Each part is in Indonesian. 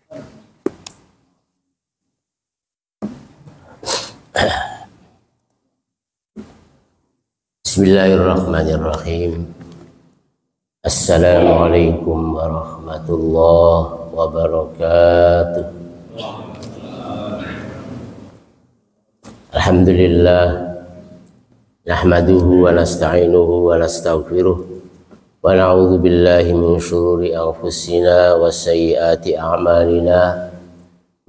Bismillahirrahmanirrahim. Assalamualaikum warahmatullahi wabarakatuh. Alhamdulillah, nahmaduhu wa nasta'inuhu wa nastaghfiruh wa na'udzu billahi min shururi anfusina wa sayyiati a'malina.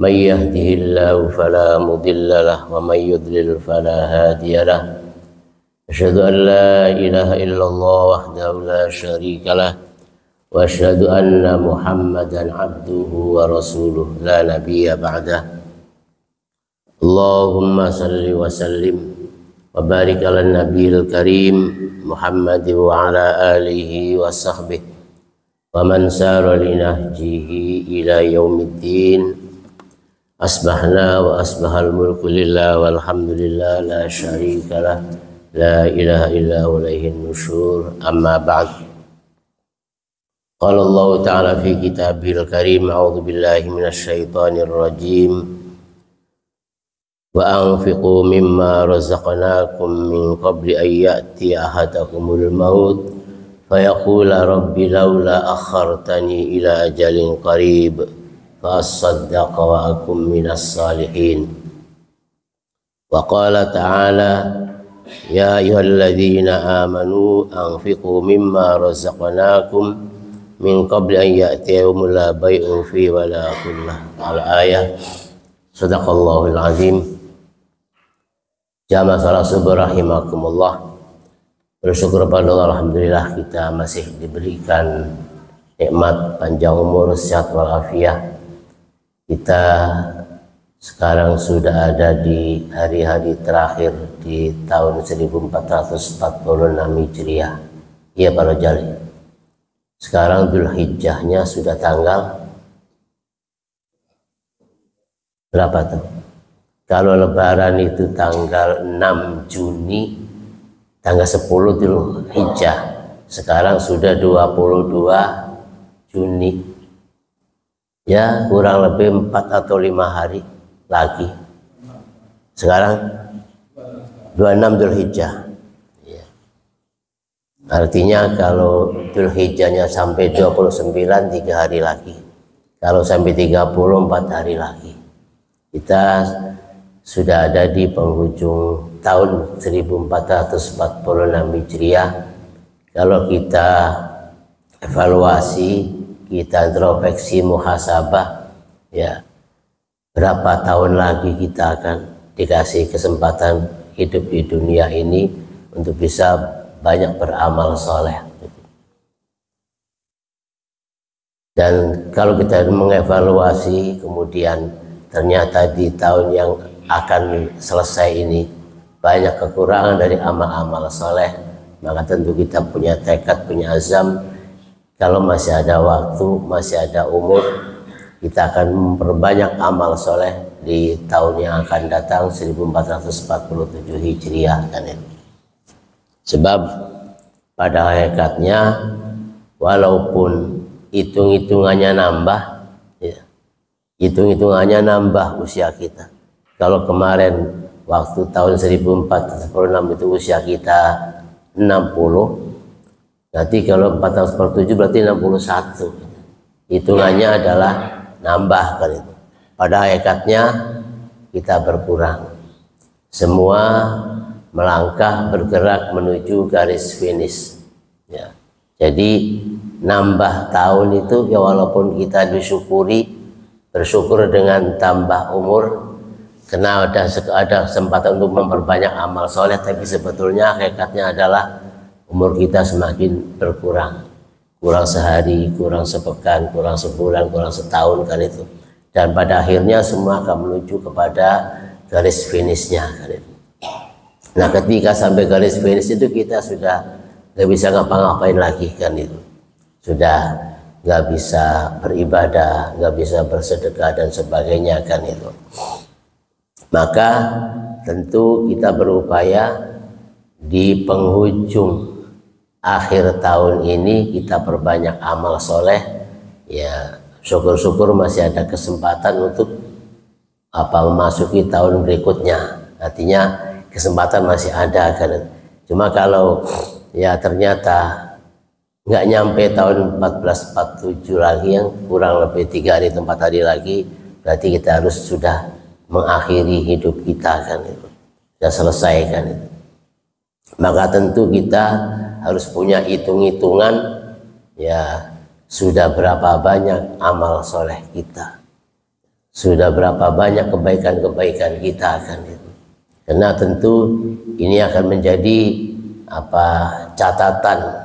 May yahdihillahu fala mudilla lahu wa may yudlil fala hadiya lahu. Asyhadu an la ilaha illallah wahdahu la syarika lah wa asyhadu anna Muhammadan abduhu wa rasuluh la nabiyya ba'dah. Allahumma salli wa sallim wa barik ala nabiyil karim Muhammad wa ala alihi wa sahbihi wa man sara li nahjihi ila yaumiddin. Asbahna wa asbahal mulku lillah walhamdulillah la syarika lah. La ilaha illa ilaihin nusyur. Amma ba'd. Qala Allah ta'ala fi kitabil karim, a'udzu billahi minasy syaithanir rajim. Wa anfiqu mimma razaqnakum min qabli an ya'tiya ahadakumul maut fayaqula rabbi laula akhartani ila ajalin qarib fa asaddaqa wa akum minas salihin. Wa qala ta'ala ya ayyuhalladzina amanu anfiqu mimma razaqnakum min qabli an ya'tiya yawmun la bay'un fihi wa la khullah. Al-ayah. Shadaqallahul azim. Jamaah salat subuh rahimakumullah. Bersyukur pada Allah, alhamdulillah kita masih diberikan nikmat panjang umur, sehat walafiat. Kita sekarang sudah ada di hari-hari terakhir di tahun 1446 Hijriah. Iya Pak Rojali. Sekarang Dzulhijjahnya sudah tanggal berapa tuh? Kalau Lebaran itu tanggal 6 Juni, tanggal 10 Dzulhijjah. Sekarang sudah 22 Juni. Ya kurang lebih 4 atau 5 hari lagi. Sekarang 26 Dzulhijjah. Ya. Artinya kalau Dzulhijjahnya sampai 29, 3 hari lagi. Kalau sampai 30, 4 hari lagi. Kita sudah ada di penghujung tahun 1446 Hijriah. Kalau kita evaluasi, kita introspeksi muhasabah, ya berapa tahun lagi kita akan dikasih kesempatan hidup di dunia ini untuk bisa banyak beramal soleh. Dan kalau kita mengevaluasi kemudian ternyata di tahun yang akan selesai ini banyak kekurangan dari amal-amal soleh, maka tentu kita punya tekad, punya azam, kalau masih ada waktu, masih ada umur, kita akan memperbanyak amal soleh di tahun yang akan datang 1447 Hijriah kan itu. Sebab pada hakikatnya walaupun hitung-hitungannya nambah, ya, hitung-hitungannya nambah usia kita. Kalau kemarin waktu tahun 1446 itu usia kita 60, nanti kalau 1447 berarti 61. Hitungannya adalah nambah kan itu. Pada hakikatnya kita berkurang. Semua melangkah bergerak menuju garis finish. Ya. Jadi nambah tahun itu ya walaupun kita bersyukur dengan tambah umur, karena ada kesempatan untuk memperbanyak amal soleh, tapi sebetulnya hakikatnya adalah umur kita semakin berkurang. Kurang sehari, kurang sepekan, kurang sebulan, kurang setahun kan itu. Dan pada akhirnya semua akan menuju kepada garis finishnya kan itu. Nah ketika sampai garis finish itu kita sudah nggak bisa ngapa-ngapain lagi kan itu. Sudah nggak bisa beribadah, nggak bisa bersedekah dan sebagainya kan itu. Maka tentu kita berupaya di penghujung akhir tahun ini kita perbanyak amal soleh, ya syukur-syukur masih ada kesempatan untuk memasuki tahun berikutnya. Artinya kesempatan masih ada kan. Cuma kalau ya ternyata nggak nyampe tahun 1447 lagi, yang kurang lebih 3 hari 4 hari lagi, berarti kita harus sudah mengakhiri hidup kita kan itu, sudah selesai kan itu. Maka tentu kita harus punya hitung-hitungan, ya sudah berapa banyak amal soleh kita, sudah berapa banyak kebaikan-kebaikan kita kan itu. Karena tentu ini akan menjadi catatan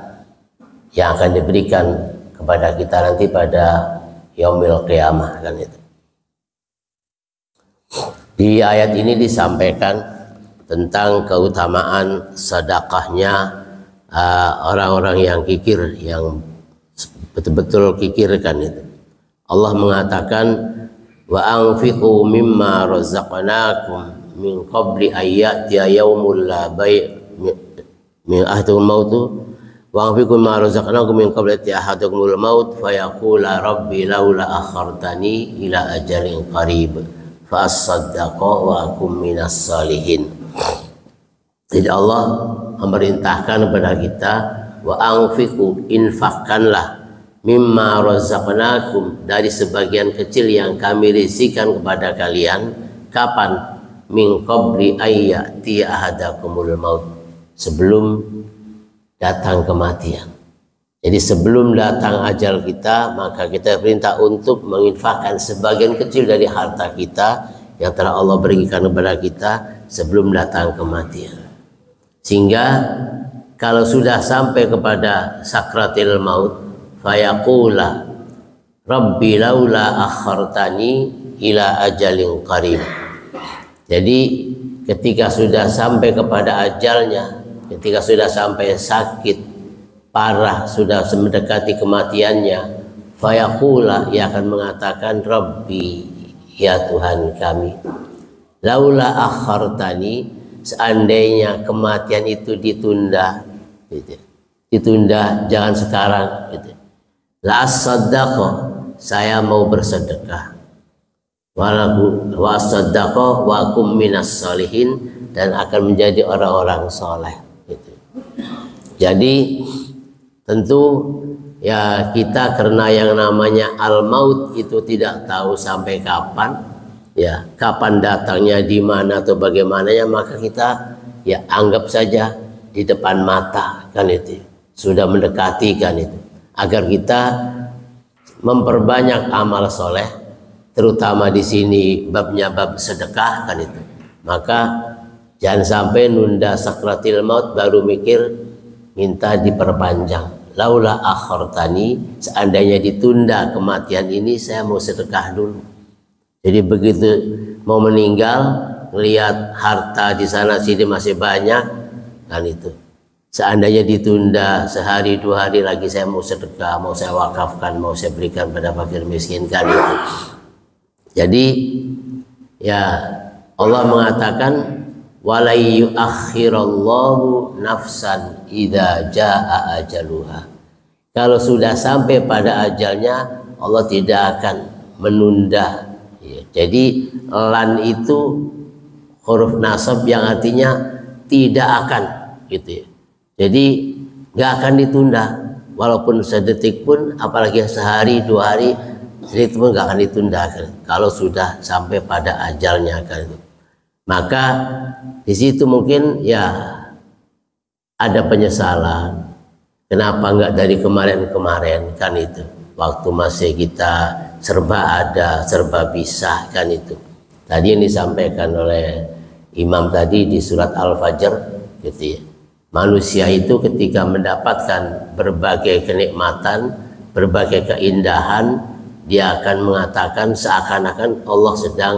yang akan diberikan kepada kita nanti pada yaumil qiyamah kan itu. Di ayat ini disampaikan tentang keutamaan sedekahnya orang-orang yang kikir, yang betul-betul kikir kan itu. Allah mengatakan wa anfiqu mimma razaqnakum min qabli ayyatiya yaumul la bai' min ahdul mautu wa anfiqu mimma razaqnakum min qabli ayyatiya maut fayaqula rabbi laula akhartani ila ajalin qarib fa as-saddaqa wa akum minas salihin. Jadi Allah memerintahkan kepada kita wa anfiqu, infakkanlah, mimma razaqnakum, dari sebagian kecil yang kami rizkikan kepada kalian. Kapan? Min qabli ayyati ahadakumul maut, sebelum datang kematian. Jadi sebelum datang ajal kita, maka kita perintah untuk menginfakkan sebagian kecil dari harta kita yang telah Allah berikan kepada kita sebelum datang kematian. Sehingga kalau sudah sampai kepada sakratil maut, fayaqula rabbi laula akhartani ila ajalin qarib. Jadi ketika sudah sampai kepada ajalnya, ketika sudah sampai sakit parah, sudah mendekati kematiannya, fayaqula, ia akan mengatakan rabbi, ya Tuhan kami, laula akhartani, seandainya kematian itu ditunda gitu. Ditunda, jangan sekarang gitu. La as-saddaqah, saya mau bersedekah. Wa as-saddaqah wa akum minas salihin, dan akan menjadi orang-orang soleh gitu. Jadi tentu ya kita, karena yang namanya al-maut itu tidak tahu sampai kapan, ya kapan datangnya, di mana atau bagaimananya, maka kita ya anggap saja di depan mata kan itu, sudah mendekati kan itu, agar kita memperbanyak amal soleh, terutama di sini babnya bab sedekah kan itu. Maka jangan sampai nunda sakratil maut baru mikir minta diperpanjang. Laula akhartani, seandainya ditunda kematian ini, saya mau sedekah dulu. Jadi begitu mau meninggal, lihat harta di sana sini masih banyak kan itu, seandainya ditunda sehari 2 hari lagi, saya mau sedekah, mau saya wakafkan, mau saya berikan pada fakir miskin kan itu. Jadi ya Allah mengatakan wala yuakhirallahu nafsan idza jaa ajaluha. Kalau sudah sampai pada ajalnya, Allah tidak akan menunda. Ya, jadi lan itu huruf nasab yang artinya tidak akan gitu ya. Jadi nggak akan ditunda, walaupun sedetik pun, apalagi sehari 2 hari, sedetik pun nggak akan ditunda kan, kalau sudah sampai pada ajalnya kan itu. Maka di situ mungkin ya ada penyesalan, kenapa nggak dari kemarin-kemarin kan itu, waktu masih kita serba ada, serba bisa kan itu. Tadi yang disampaikan oleh Imam tadi di surat Al-Fajr gitu ya. Manusia itu ketika mendapatkan berbagai kenikmatan, berbagai keindahan, dia akan mengatakan seakan-akan Allah sedang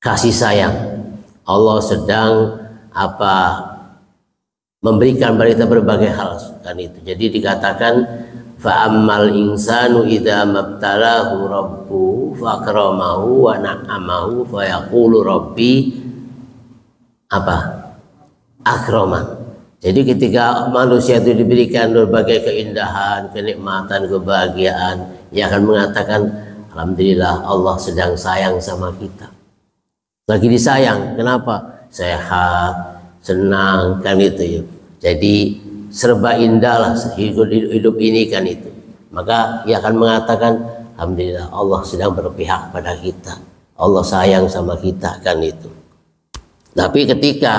kasih sayang, Allah sedang memberikan berita berbagai hal kan itu. Jadi dikatakan fa'ammal insanu idza mabtalahu rabbuhu fakramahu wa na'amahu fa yaqulu rabbi akraman. Jadi ketika manusia itu diberikan berbagai keindahan, kenikmatan, kebahagiaan, ia akan mengatakan, alhamdulillah Allah sedang sayang sama kita. Lagi disayang, kenapa? Sehat, senang, kan itu ya. Jadi serba indah lah hidup ini kan itu. Maka ia akan mengatakan, alhamdulillah Allah sedang berpihak pada kita. Allah sayang sama kita, kan itu. Tapi ketika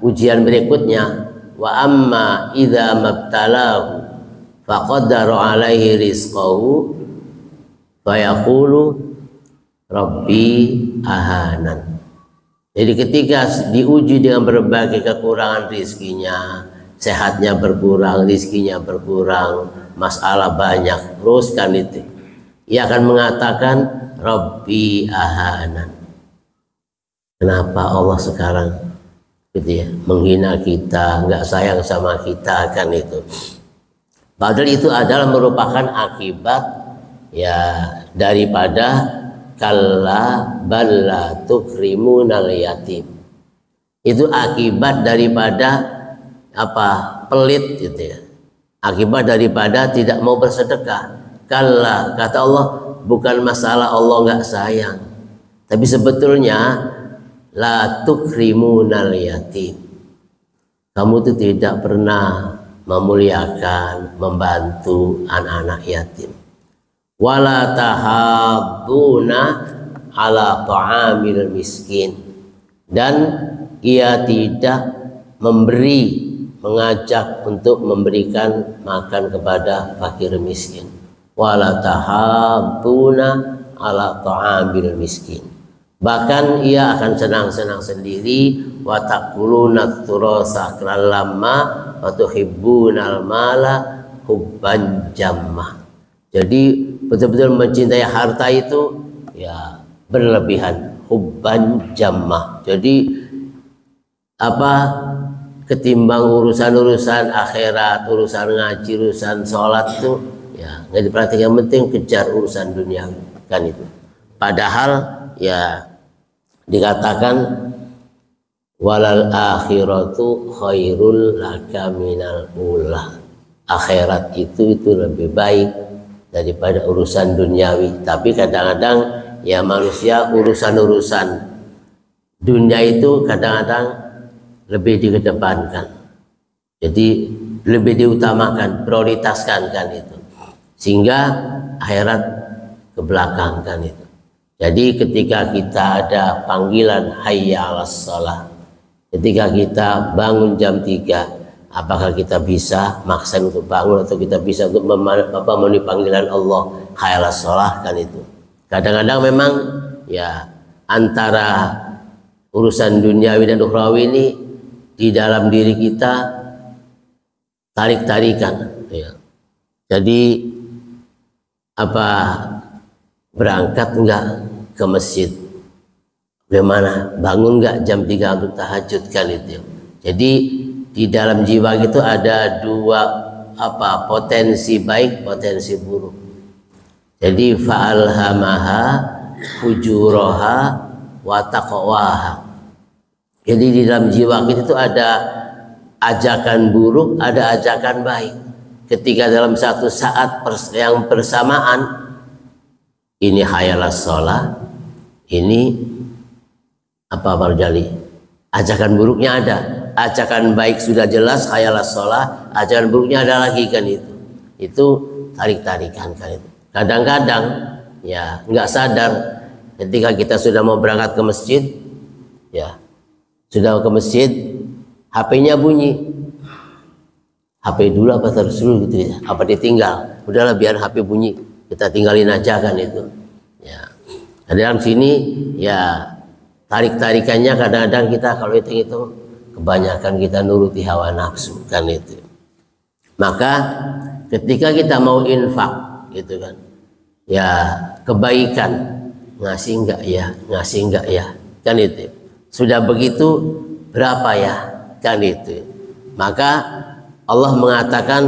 ujian berikutnya, wa amma idza mabtalahu faqaddara alaihi rizqahu fayaqulu rabbi ahanan. Jadi ketika diuji dengan berbagai kekurangan rizkinya, sehatnya berkurang, rizkinya berkurang, masalah banyak, terus kan itu, ia akan mengatakan rabbi ahanan. Kenapa Allah sekarang gitu ya, menghina kita, nggak sayang sama kita, kan itu. Padahal itu adalah merupakan akibat ya daripada kalla balla tukrimunal yatim. Itu akibat daripada apa? Pelit gitu ya. Akibat daripada tidak mau bersedekah. Kalla, kata Allah, bukan masalah Allah nggak sayang, tapi sebetulnya la tukrimunal yatim, kamu itu tidak pernah memuliakan, membantu anak-anak yatim. Wala tahadduna ala ta'amil miskin, dan ia tidak memberi, mengajak untuk memberikan makan kepada fakir miskin. Wala tahadduna ala ta'amil miskin, bahkan ia akan senang-senang sendiri. Wa taquluna turasa lamma wa tuhibbunal mala hubban jamma. Jadi betul-betul mencintai harta itu ya berlebihan, hubban jamma. Jadi apa, ketimbang urusan-urusan akhirat, urusan ngaji, urusan sholat itu ya nggak diperhatikan, yang penting kejar urusan dunia, kan itu. Padahal ya dikatakan walal akhiratu khairul laka minal ula, akhirat itu lebih baik daripada urusan duniawi. Tapi kadang-kadang ya manusia urusan-urusan dunia itu kadang-kadang lebih dikedepankan, jadi lebih diutamakan, prioritaskan, kan itu, sehingga akhirat ke belakang, kan itu. Jadi ketika kita ada panggilan hayya 'alas shalah, ketika kita bangun jam 3, apakah kita bisa maksa untuk bangun, atau kita bisa untuk memenuhi panggilan Allah hayya 'alas shalah, kan itu. Kadang-kadang memang ya antara urusan duniawi dan ukhrawi ini di dalam diri kita tarik-tarikan ya. Jadi apa, berangkat enggak ke masjid, bagaimana, bangun enggak jam 3 untuk tahajud, kan itu. Jadi di dalam jiwa itu ada dua apa, potensi baik, potensi buruk. Jadi fa'alhamaha fujuraha wa taqwaha. Jadi di dalam jiwa kita itu ada ajakan buruk, ada ajakan baik. Ketika dalam satu saat yang bersamaan, ini hayya 'alas shalah, ini apa Marjali, ajakan buruknya ada, ajakan baik sudah jelas hayya 'alas shalah, ajakan buruknya ada lagi, kan itu tarik-tarikan, kan itu. Kadang-kadang ya nggak sadar, ketika kita sudah mau berangkat ke masjid, ya sudah ke masjid, HP-nya bunyi. HP dulu apa terus dulu gitu ya, apa ditinggal, udahlah biar HP bunyi, kita tinggalin aja, kan itu ya. Dalam sini ya tarik-tarikannya kadang-kadang kita kalau itu kebanyakan kita nuruti hawa nafsu, kan itu. Maka ketika kita mau infak gitu kan ya, kebaikan, ngasih enggak ya, ngasih enggak ya, kan itu. Sudah begitu berapa ya, kan itu. Maka Allah mengatakan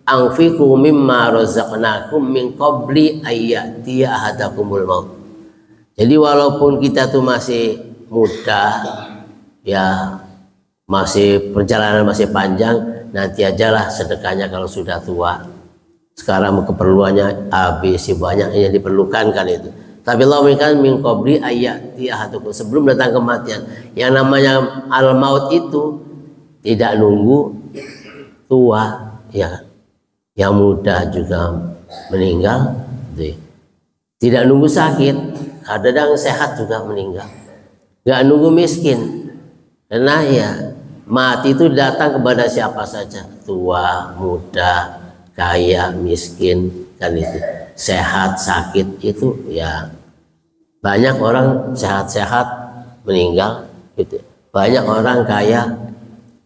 anfiqu mimma razaqnakum min qabli ayyatiya ahadakumul maut. Jadi walaupun kita tuh masih muda ya, masih perjalanan masih panjang, nanti ajalah sedekahnya kalau sudah tua. Sekarang keperluannya ABC banyak yang diperlukan kan itu. Tapi Allah memberikan min qabli ayati ahadukum, sebelum datang kematian. Yang namanya al maut itu tidak nunggu tua, ya. Yang muda juga meninggal, tidak nunggu sakit, kadang sehat juga meninggal. Nggak nunggu miskin, karena ya mati itu datang kepada siapa saja, tua, muda, kaya, miskin, kan itu. Sehat, sakit itu ya banyak orang sehat-sehat meninggal, gitu. Banyak orang kaya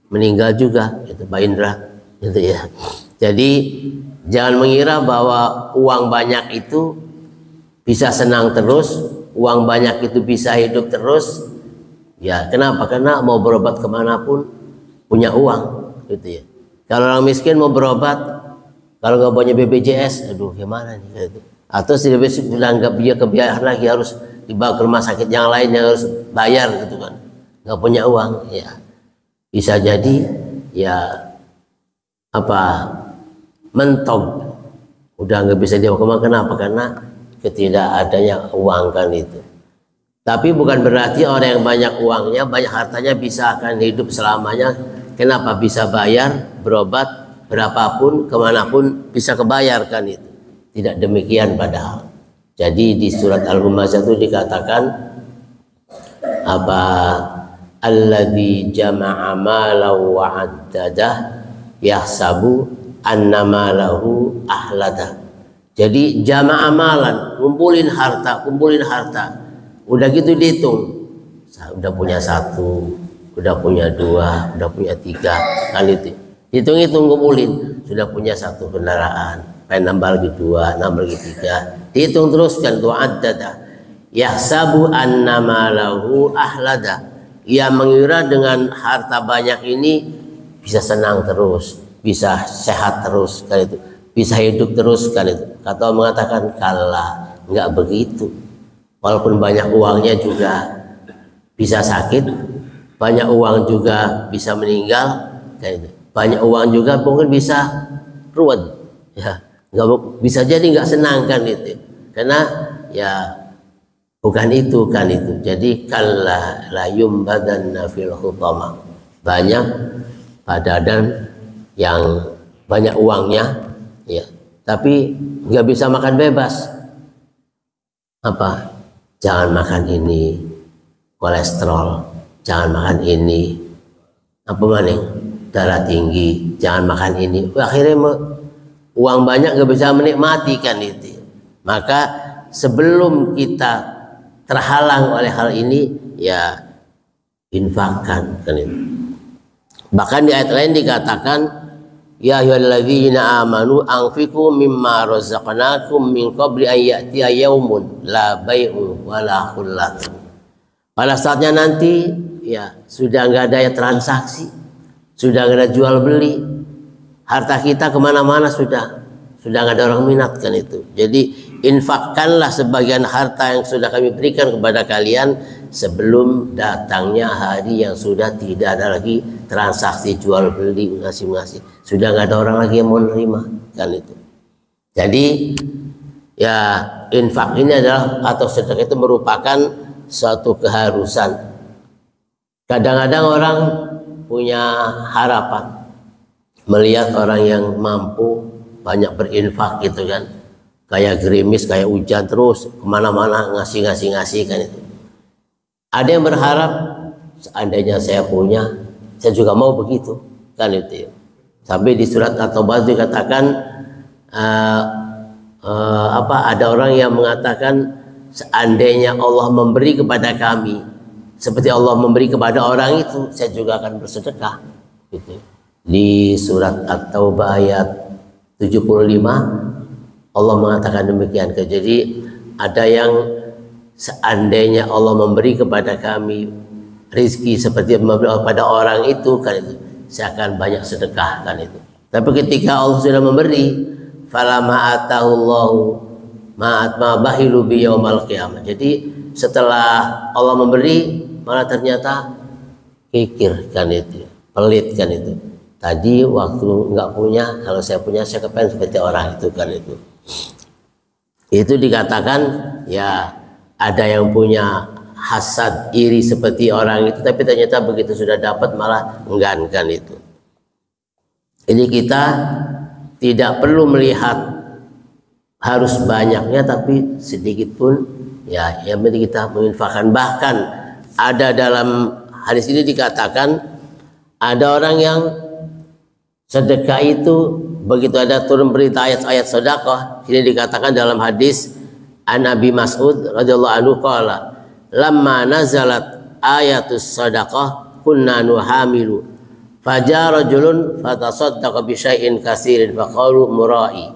meninggal juga, itu Pak Indra, gitu ya. Jadi jangan mengira bahwa uang banyak itu bisa senang terus, uang banyak itu bisa hidup terus. Ya kenapa? Karena mau berobat kemanapun punya uang, gitu ya. Kalau orang miskin mau berobat, kalau nggak punya BPJS, aduh gimana nih gitu. Atau sudah nggak kebiayaan lagi, harus dibawa ke rumah sakit yang lain yang harus bayar gitu kan, nggak punya uang, ya bisa jadi ya apa mentok, udah nggak bisa dibawa kemana. Kenapa? Karena ketidakadanya uang kan itu. Tapi bukan berarti orang yang banyak uangnya, banyak hartanya bisa akan hidup selamanya. Kenapa? Bisa bayar berobat berapapun, kemanapun bisa kebayarkan itu. Tidak demikian padahal. Jadi di surat Al-Humazah itu dikatakan apa? Alladzi jama'a malahu wa 'addadah yahsabu anna malahu ahlada. Jadi jama'a malan, kumpulin harta. Udah gitu dihitung. Udah punya 1, udah punya 2, udah punya 3, kan itu. Hitung-hitung kumpulin, sudah punya 1 kendaraan, pengen nambah lagi 2, nambah lagi 3, dihitung terus kan tuh addada. Yahsabu annama lahu ahlada, ia mengira dengan harta banyak ini bisa senang terus, bisa sehat terus kan itu, bisa hidup terus kan itu. Kata Allah mengatakan kala, nggak begitu. Walaupun banyak uangnya juga bisa sakit, banyak uang juga bisa meninggal kan itu. Banyak uang juga mungkin bisa ruwet, ya nggak bisa, jadi nggak senang kan itu, karena ya bukan itu kan itu. Jadi kalla la yumbadanna fil hutama, banyak padadan yang banyak uangnya, ya tapi nggak bisa makan bebas. Apa? Jangan makan ini, kolesterol, jangan makan ini, apa maning, darah tinggi, jangan makan ini. Akhirnya uang banyak nggak bisa menikmati kan itu. Maka sebelum kita terhalang oleh hal ini, ya infakkan kan itu. Bahkan di ayat lain dikatakan, ya ayyuhalladzina amanu anfiqu mimma razaqnakum min qabli an ya'tiya yaumun la bai'un wala khullatun. Pada saatnya nanti ya sudah nggak ada transaksi, sudah nggak ada jual beli, harta kita kemana-mana sudah nggak ada orang minat kan itu. Jadi infakkanlah sebagian harta yang sudah kami berikan kepada kalian sebelum datangnya hari yang sudah tidak ada lagi transaksi jual beli, ngasih, sudah nggak ada orang lagi yang mau nerima kan itu. Jadi ya infak ini adalah atau sedekah itu merupakan suatu keharusan. Kadang-kadang orang punya harapan melihat orang yang mampu banyak berinfak gitu kan, kayak gerimis, kayak hujan terus kemana-mana ngasih kan itu. Ada yang berharap seandainya saya punya, saya juga mau begitu kan itu. Sampai di surat At-Taubah dikatakan ada orang yang mengatakan seandainya Allah memberi kepada kami seperti Allah memberi kepada orang itu, saya juga akan bersedekah gitu. Di surat At-Taubah ayat 75 Allah mengatakan demikian. Jadi ada yang seandainya Allah memberi kepada kami rizki seperti memberi kepada orang itu kan itu, saya akan banyak sedekah kan itu. Tapi ketika Allah sudah memberi, falama atahullahu ma'at ma bahilu bi yaumal qiyamah. Jadi setelah Allah memberi malah ternyata kikir kan itu, pelit kan itu. Tadi waktu nggak punya, kalau saya punya saya kepengen seperti orang itu kan itu. Itu dikatakan ya ada yang punya hasad iri seperti orang itu, tapi ternyata begitu sudah dapat malah enggan itu. Ini kita tidak perlu melihat harus banyaknya, tapi sedikit pun ya yang penting kita menginfakkan. Bahkan ada dalam hadis ini dikatakan ada orang yang sedekah itu begitu ada turun berita ayat-ayat sedekah, ini dikatakan dalam hadis an Abi Mas'ud radhiyallahu anhu qala lamma nazalat ayatus sadaqah kunna nuhamilu fajara rajulun fatasaddaqa bi syai'in katsirin faqalu mura'i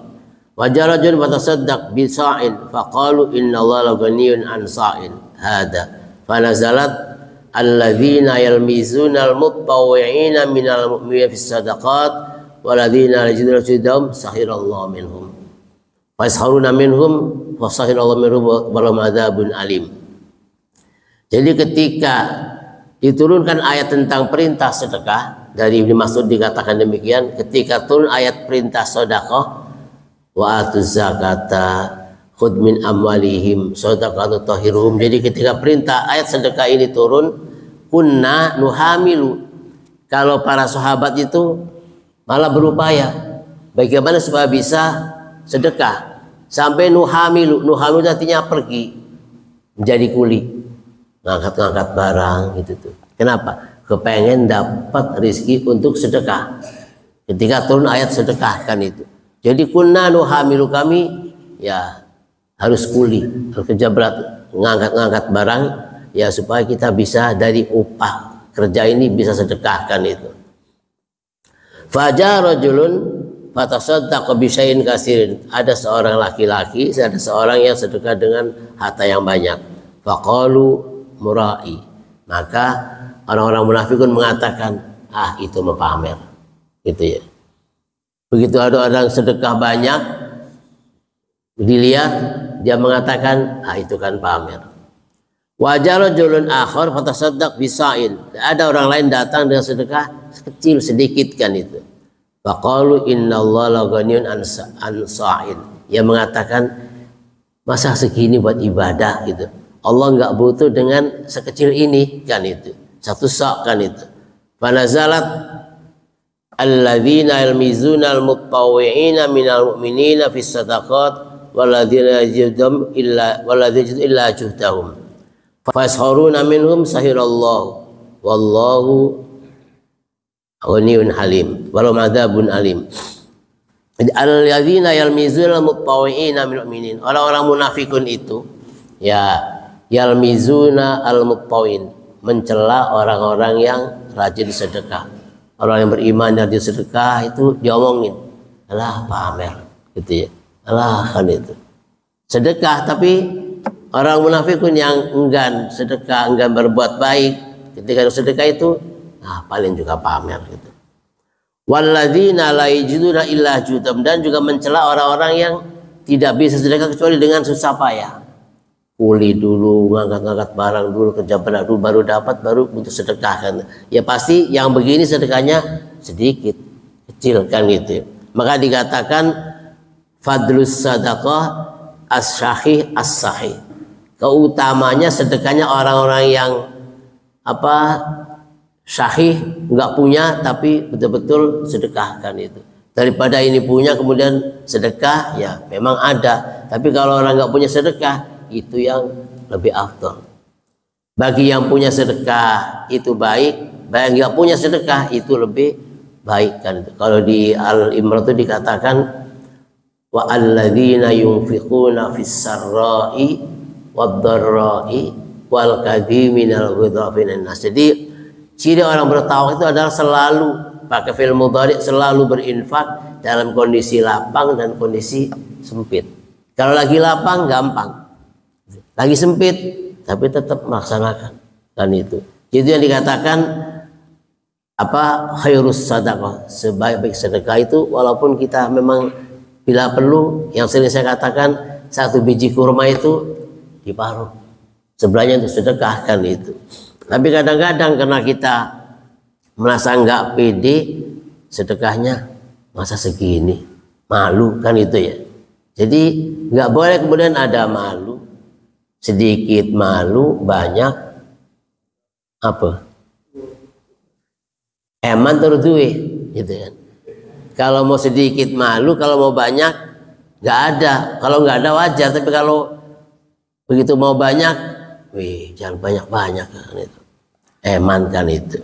wajara rajulun fatasaddaq bi sa'in faqalu innallaha ghaniyyun an sa'in hada fanazalat alladzina yalmizuna al-mutawwi'ina minal mu'minina fis sadaqat walladzina la yajiduna sudahum sahirallahu minhum fasharuna minhum wasahirallahu minhum walahum adzabun alim. Jadi ketika diturunkan ayat tentang perintah sedekah, dari Ibnu Mas'ud dikatakan demikian, ketika turun ayat perintah sedekah, wa atuz zakata khudh min amwalihim shadaqatan tahiruhum. Jadi ketika perintah ayat sedekah ini turun, kunna nuhamilu. Kalau para sahabat itu malah berupaya bagaimana supaya bisa sedekah. Sampai nuhamilu, nuhamilu artinya pergi menjadi kuli. Ngangkat-ngangkat barang gitu tuh. Kenapa? Kepengen dapat rezeki untuk sedekah. Ketika turun ayat sedekahkan itu. Jadi kunna nuhamilu, kami ya harus kuli, harus kerja berat, ngangkat-ngangkat barang ya supaya kita bisa dari upah kerja ini bisa sedekahkan itu. Fajar rajulun fatasaddaqa bi syai'in katsirin. Ada seorang laki-laki, ada seorang yang sedekah dengan harta yang banyak. Faqalu mura'i, maka orang-orang munafikun mengatakan itu mau pamer gitu ya. Begitu ada orang sedekah banyak dilihat dia mengatakan itu kan pamer. Wajar rajulun akhar fatasaddaq bisa'in, ada orang lain datang dengan sedekah kecil sedikit kan itu. Faqalu innallaha ghaniyyun an sa'in, yang mengatakan masa segini buat ibadah gitu. Allah nggak butuh dengan sekecil ini kan itu, satu sak kan itu. Fanazalat alladzina yalmizuna al-mutawwi'ina minal mu'minina fis sadaqat walladzina yajidum illa juhdahum fasharuna minhum sahirallahu wallahu ghaniyyun halim walau madzabun alim. Alladzina yalmizuna al-mutawwi'ina minal mu'minin, orang-orang munafikun itu ya yalmizuna al-mutawin, mencela orang-orang yang rajin sedekah. Orang yang beriman yang rajin sedekah itu diomongin, alah pamer gitu ya, alah kan itu sedekah. Tapi orang munafikun yang enggan sedekah, enggan berbuat baik, ketika sedekah itu paling juga pamer gitu. Walladzina la yajiduna illa juhdahum, dan juga mencela orang-orang yang tidak bisa sedekah kecuali dengan susah payah. Kuli dulu, ngangkat-ngangkat barang dulu, kerja berat dulu, baru dapat, baru untuk sedekahkan. Ya pasti yang begini sedekahnya sedikit, kecil kan gitu. Maka dikatakan fadlus sadaqah as-syahih as-sahih. Keutamanya sedekahnya orang-orang yang syahih, nggak punya tapi betul-betul sedekahkan itu. Daripada ini punya kemudian sedekah, ya memang ada. Tapi kalau orang nggak punya sedekah, itu yang lebih afdal. Bagi yang punya sedekah itu baik, bagi yang nggak punya sedekah itu lebih baik kan. Kalau di Al-Imran itu dikatakan wa alladzina yunfiquna fis sarra'i wad-dharra'i wal kadhiminal ghidha finan nas. Jadi ciri orang bertawakal itu adalah selalu pakai fi'il mudhari, selalu berinfak dalam kondisi lapang dan kondisi sempit. Kalau lagi lapang gampang, lagi sempit tapi tetap melaksanakan kan itu. Itu yang dikatakan khairus sadaqah, sebaik-baik sedekah itu walaupun kita memang bila perlu, yang sering saya katakan, satu biji kurma itu diparuh sebelahnya untuk sedekah kan itu. Tapi kadang-kadang karena kita merasa nggak pede, sedekahnya masa segini, malu kan itu ya. Jadi nggak boleh kemudian ada malu, sedikit malu, banyak apa? Eman terus duwe, gitu kan. Kalau mau sedikit malu, kalau mau banyak nggak ada. Kalau nggak ada wajar, tapi kalau begitu mau banyak, wih jangan banyak-banyak kan itu. Eman kan itu.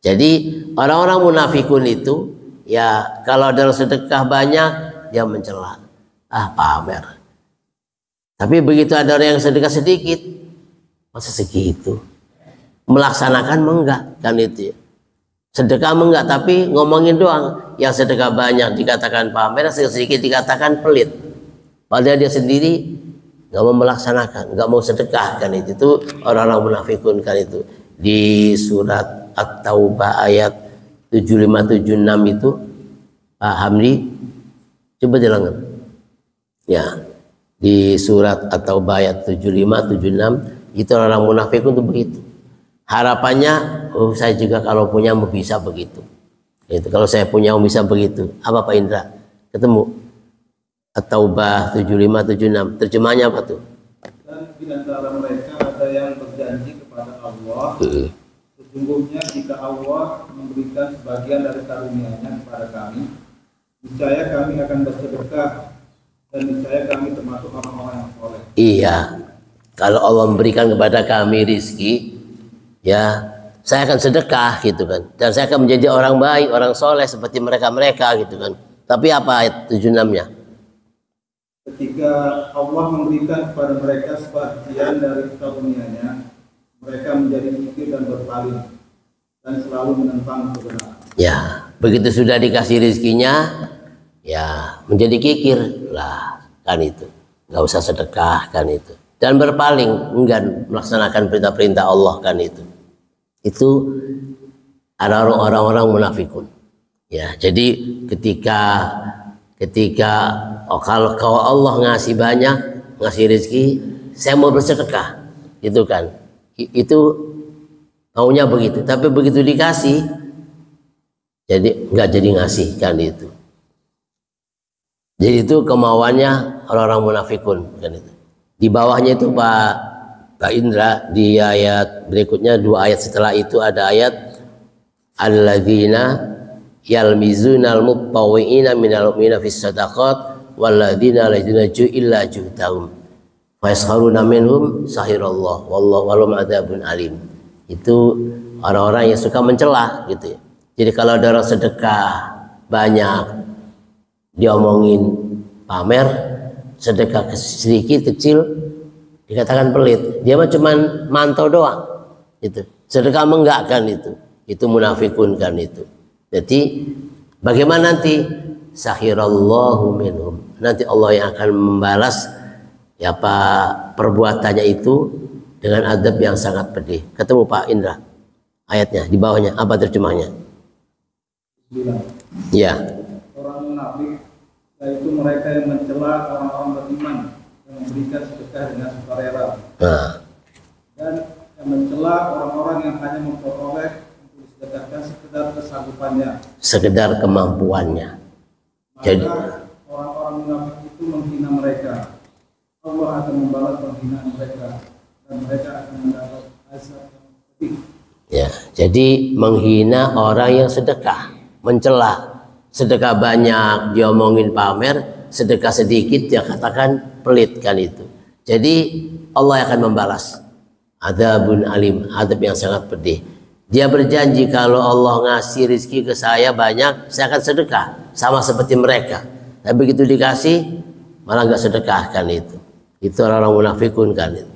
Jadi orang-orang munafikun itu ya kalau ada sedekah banyak dia mencela, pamer. Tapi begitu ada orang yang sedekah sedikit, masa segitu? Melaksanakan enggak kan itu ya. Sedekah enggak, tapi ngomongin doang. Yang sedekah banyak dikatakan pamer, sedikit dikatakan pelit. Padahal dia sendiri nggak mau melaksanakan, nggak mau sedekah kan itu. Itu orang-orang munafikun kan itu. Di surat At-Taubah ayat 75-76 itu, Pak Hamdi coba jalankan. Ya, di surat At-Taubah ayat 75-76 itu orang munafikun itu begitu. Harapannya, saya juga kalau punya mau bisa begitu. Itu kalau saya punya mau bisa begitu. Apa Pak Indra? Ketemu At-Taubah 75-76. Terjemahnya apa tuh? Dan di antara mereka ada yang berjanji kepada Allah. Sesungguhnya jika Allah memberikan sebagian dari karunia-Nya kepada kami, niscaya kami akan bersedekah dan niscaya kami termasuk orang-orang yang soleh. Iya, kalau Allah memberikan kepada kami rizki, ya saya akan sedekah gitu kan, dan saya akan menjadi orang baik, orang soleh seperti mereka gitu kan. Tapi apa ayat 76-nya? Ketika Allah memberikan kepada mereka sebagian dari karunia-Nya, mereka menjadi kikir dan berpaling dan selalu menentang kebenaran. Ya, begitu sudah dikasih rizkinya, ya menjadi kikir lah kan itu. Nggak usah sedekah kan itu. Dan berpaling, enggan melaksanakan perintah-perintah Allah kan itu. Itu ada orang-orang munafikun. Ya, jadi ketika kalau Allah ngasih banyak, ngasih rezeki, saya mau bersedekah, gitu kan? Itu maunya begitu. Tapi begitu dikasih, jadi nggak jadi ngasih kan itu. Jadi itu kemauannya orang-orang munafikun kan itu. Di bawahnya itu Pak Indra, di ayat berikutnya, 2 ayat setelah itu ada ayat alladzina yalmizunal mutawwi'ina minal mu'minina fis shadaqat walladzina la yunaju illa juhdahum fa yaskharuna minhum sahirallah wallahu walahum adzabun alim. Itu orang-orang yang suka mencela gitu ya. Jadi kalau ada orang sedekah banyak diomongin pamer, sedekah sedikit kecil dikatakan pelit. Dia mah cuman mantau doang gitu. Sedekah enggak kan itu. Itu munafikun kan itu. Jadi bagaimana nanti? Sahirallahu minhum. Nanti Allah yang akan membalas ya perbuatannya itu dengan adab yang sangat pedih. Ketemu Pak Indra ayatnya di bawahnya, apa terjemahnya? Ya. Orang munafik yaitu mereka yang mencela orang-orang beriman yang memberikan sedekah dengan sukarela. Dan yang mencela orang-orang yang hanya memperoleh untuk disedekahkan sekedar kesanggupannya, sekedar kemampuannya. Maka jadi orang-orang munafik itu menghina mereka. Allah akan membalas penghinaan mereka dan mereka akan mendapat azab yang pedih. Ya, jadi menghina orang yang sedekah, mencela. Sedekah banyak diomongin pamer, sedekah sedikit dia katakan pelit kan itu. Jadi Allah akan membalas. Adzabun alim, adab yang sangat pedih. Dia berjanji kalau Allah ngasih rezeki ke saya banyak, saya akan sedekah sama seperti mereka. Tapi begitu dikasih malah nggak sedekah kan itu. Itu orang-orang munafikun kan itu.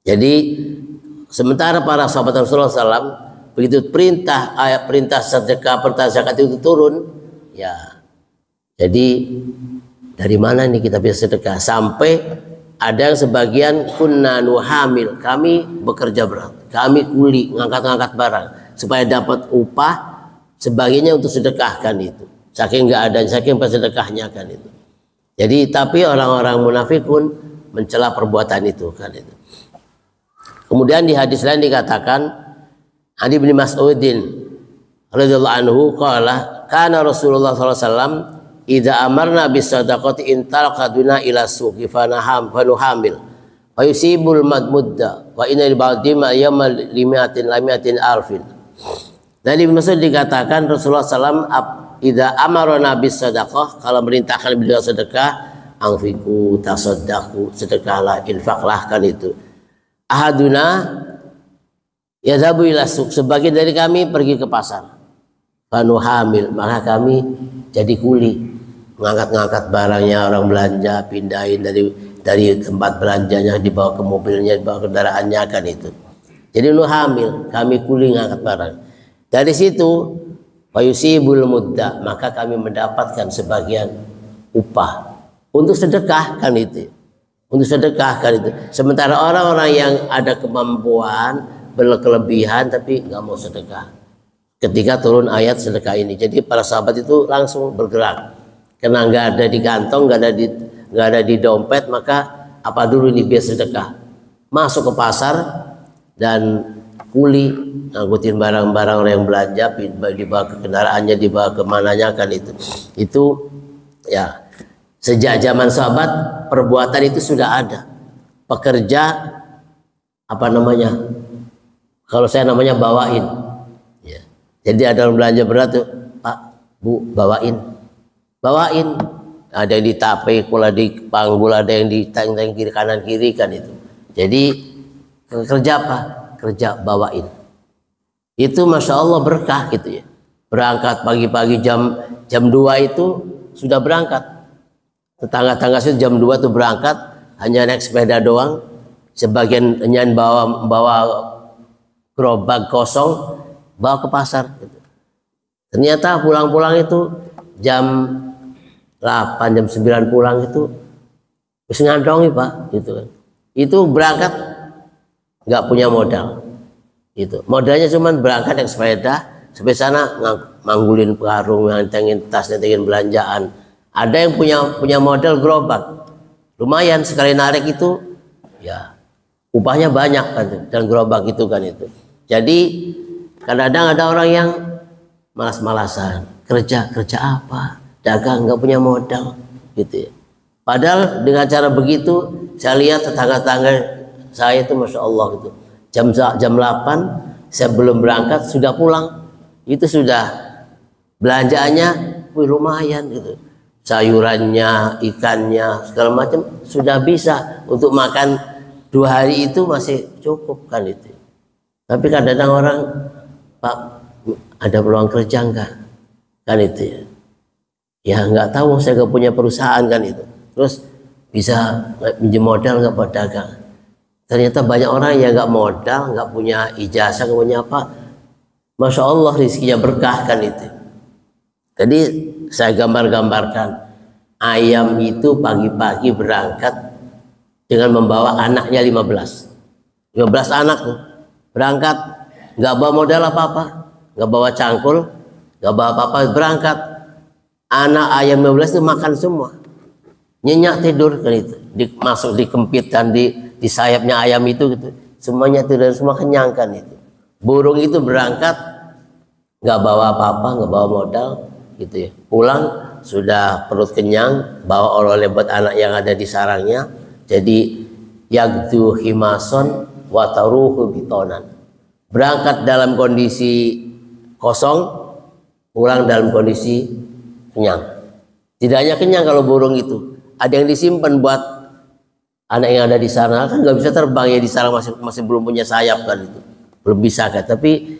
Jadi sementara para sahabat Rasulullah SAW begitu ayat perintah sedekah, perintah zakat itu turun, ya. Jadi dari mana nih kita bisa sedekah? Sampai ada yang sebagian kunna nuhamil, kami bekerja berat, kami kuli ngangkat-ngangkat barang supaya dapat upah, sebagiannya untuk sedekahkan itu. Saking nggak ada, saking bersedekahnya kan itu. Jadi tapi orang-orang munafikun mencela perbuatan itu kan itu. Kemudian di hadis lain dikatakan, Ali bin Mas'udin radhiyallahu anhu qala kana Rasulullah sallallahu alaihi wasallam idza amarna bis sadaqati intalaqaduna ila suqi fanuhamil wa yusibul madmudda wa inna ba'dima yamal limiatin alfin. Dari Ibnu Mas'ud dikatakan Rasulullah SAW idza amarna bis sadaqah, kalau merintahkan beliau sedekah, anfiqu tasaddaqu, sedekahlah, infaklah, kan itu. Ahaduna yadhabu ila suq, sebagian dari kami pergi ke pasar. Fanu hamil, maka kami jadi kuli, ngangkat-ngangkat barangnya orang belanja, pindahin dari tempat belanjanya, dibawa ke mobilnya, dibawa ke kendaraannya, kan itu. Jadi nu hamil, kami kuli ngangkat barang. Dari situ fayusibul mudda, maka kami mendapatkan sebagian upah untuk sedekah, kan itu. Untuk sedekah, kan itu. Sementara orang-orang yang ada kemampuan, berkelebihan tapi nggak mau sedekah. Ketika turun ayat sedekah ini, jadi para sahabat itu langsung bergerak. Karena nggak ada di kantong, nggak ada di dompet, maka apa dulu ini biar sedekah. Masuk ke pasar dan kuli, ngangkutin barang-barang orang yang belanja, dibawa ke kendaraannya, dibawa ke mananya, kan itu. Itu ya, sejak zaman sahabat perbuatan itu sudah ada. Pekerja apa namanya? Kalau saya namanya bawain. Ya. Jadi ada orang belanja berat tuh, Pak, Bu, bawain. Ada yang ditape, pula di panggul, ada yang di teng-teng kiri kanan kiri, kan itu. Jadi kerja apa? Kerja bawain. Itu masya Allah berkah gitu ya. Berangkat pagi-pagi jam 2 itu sudah berangkat. Tetangga-tangga itu jam 2 tuh berangkat, hanya naik sepeda doang. Sebagian hanya bawa gerobak kosong, bawa ke pasar gitu. Ternyata pulang-pulang itu jam 8, jam 9 pulang itu wis ngandongi, Pak, gitu kan. Itu berangkat nggak punya modal. Itu modalnya cuman berangkat naik sepeda sampai sana, manggulin karung, ngantengin tas, ngantengin belanjaan. Ada yang punya modal gerobak, lumayan sekali narik itu ya upahnya banyak, kan, dan gerobak itu, kan itu. Jadi kadang-kadang ada orang yang malas-malasan, kerja apa, dagang, nggak punya modal gitu ya. Padahal dengan cara begitu saya lihat tetangga-tetangga saya itu masya Allah gitu. Jam 8 saya belum berangkat sudah pulang, itu sudah belanjaannya lumayan gitu, sayurannya, ikannya, segala macam sudah bisa untuk makan 2 hari itu masih cukup, kan itu. Tapi kadang-kadang orang, Pak, ada peluang kerja enggak, kan itu ya. Ya nggak tahu, saya nggak punya perusahaan, kan itu. Terus bisa pinjam modal nggak buat dagang. Ternyata banyak orang yang nggak modal, nggak punya ijazah, nggak punya apa, masya Allah rizkinya berkah, kan itu. Jadi saya gambarkan ayam itu pagi-pagi berangkat dengan membawa anaknya 15 anak tuh berangkat, nggak bawa modal apa-apa, nggak bawa cangkul, nggak bawa apa-apa, berangkat. Anak ayam 15 itu makan semua, nyenyak tidur, kan itu. Masuk di kempitan di sayapnya ayam itu gitu, semuanya tidur, semua kenyang, kan itu. Burung itu berangkat nggak bawa apa-apa, nggak bawa modal gitu ya, pulang sudah perut kenyang, bawa oleh-oleh buat anak yang ada di sarangnya. Jadi yagdu himason wataruhu bitonan, berangkat dalam kondisi kosong, pulang dalam kondisi kenyang. Tidak hanya kenyang, kalau burung itu ada yang disimpan buat anak yang ada di sana, kan nggak bisa terbang ya, di sana masih belum punya sayap, kan itu, belum bisa, kan, tapi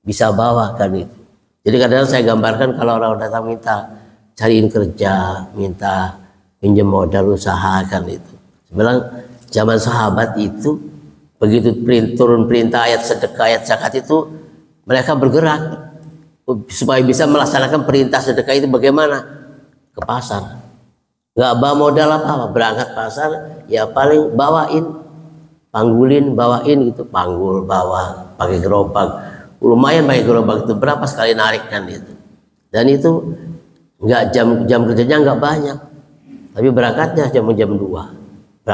bisa bawa, kan itu. Jadi kadang-kadang saya gambarkan kalau orang datang minta cariin kerja, minta pinjam modal usaha, kan itu. Sebenarnya zaman sahabat itu begitu turun perintah ayat sedekah, ayat zakat itu mereka bergerak supaya bisa melaksanakan perintah sedekah itu. Bagaimana? Ke pasar. Nggak bawa modal apa-apa, berangkat pasar ya paling bawain, panggulin, bawain gitu, panggul bawa pakai gerobak, lumayan pakai gerobak itu, berapa sekali narik, kan itu. Dan itu nggak jam kerjanya nggak banyak, tapi berangkatnya jam 2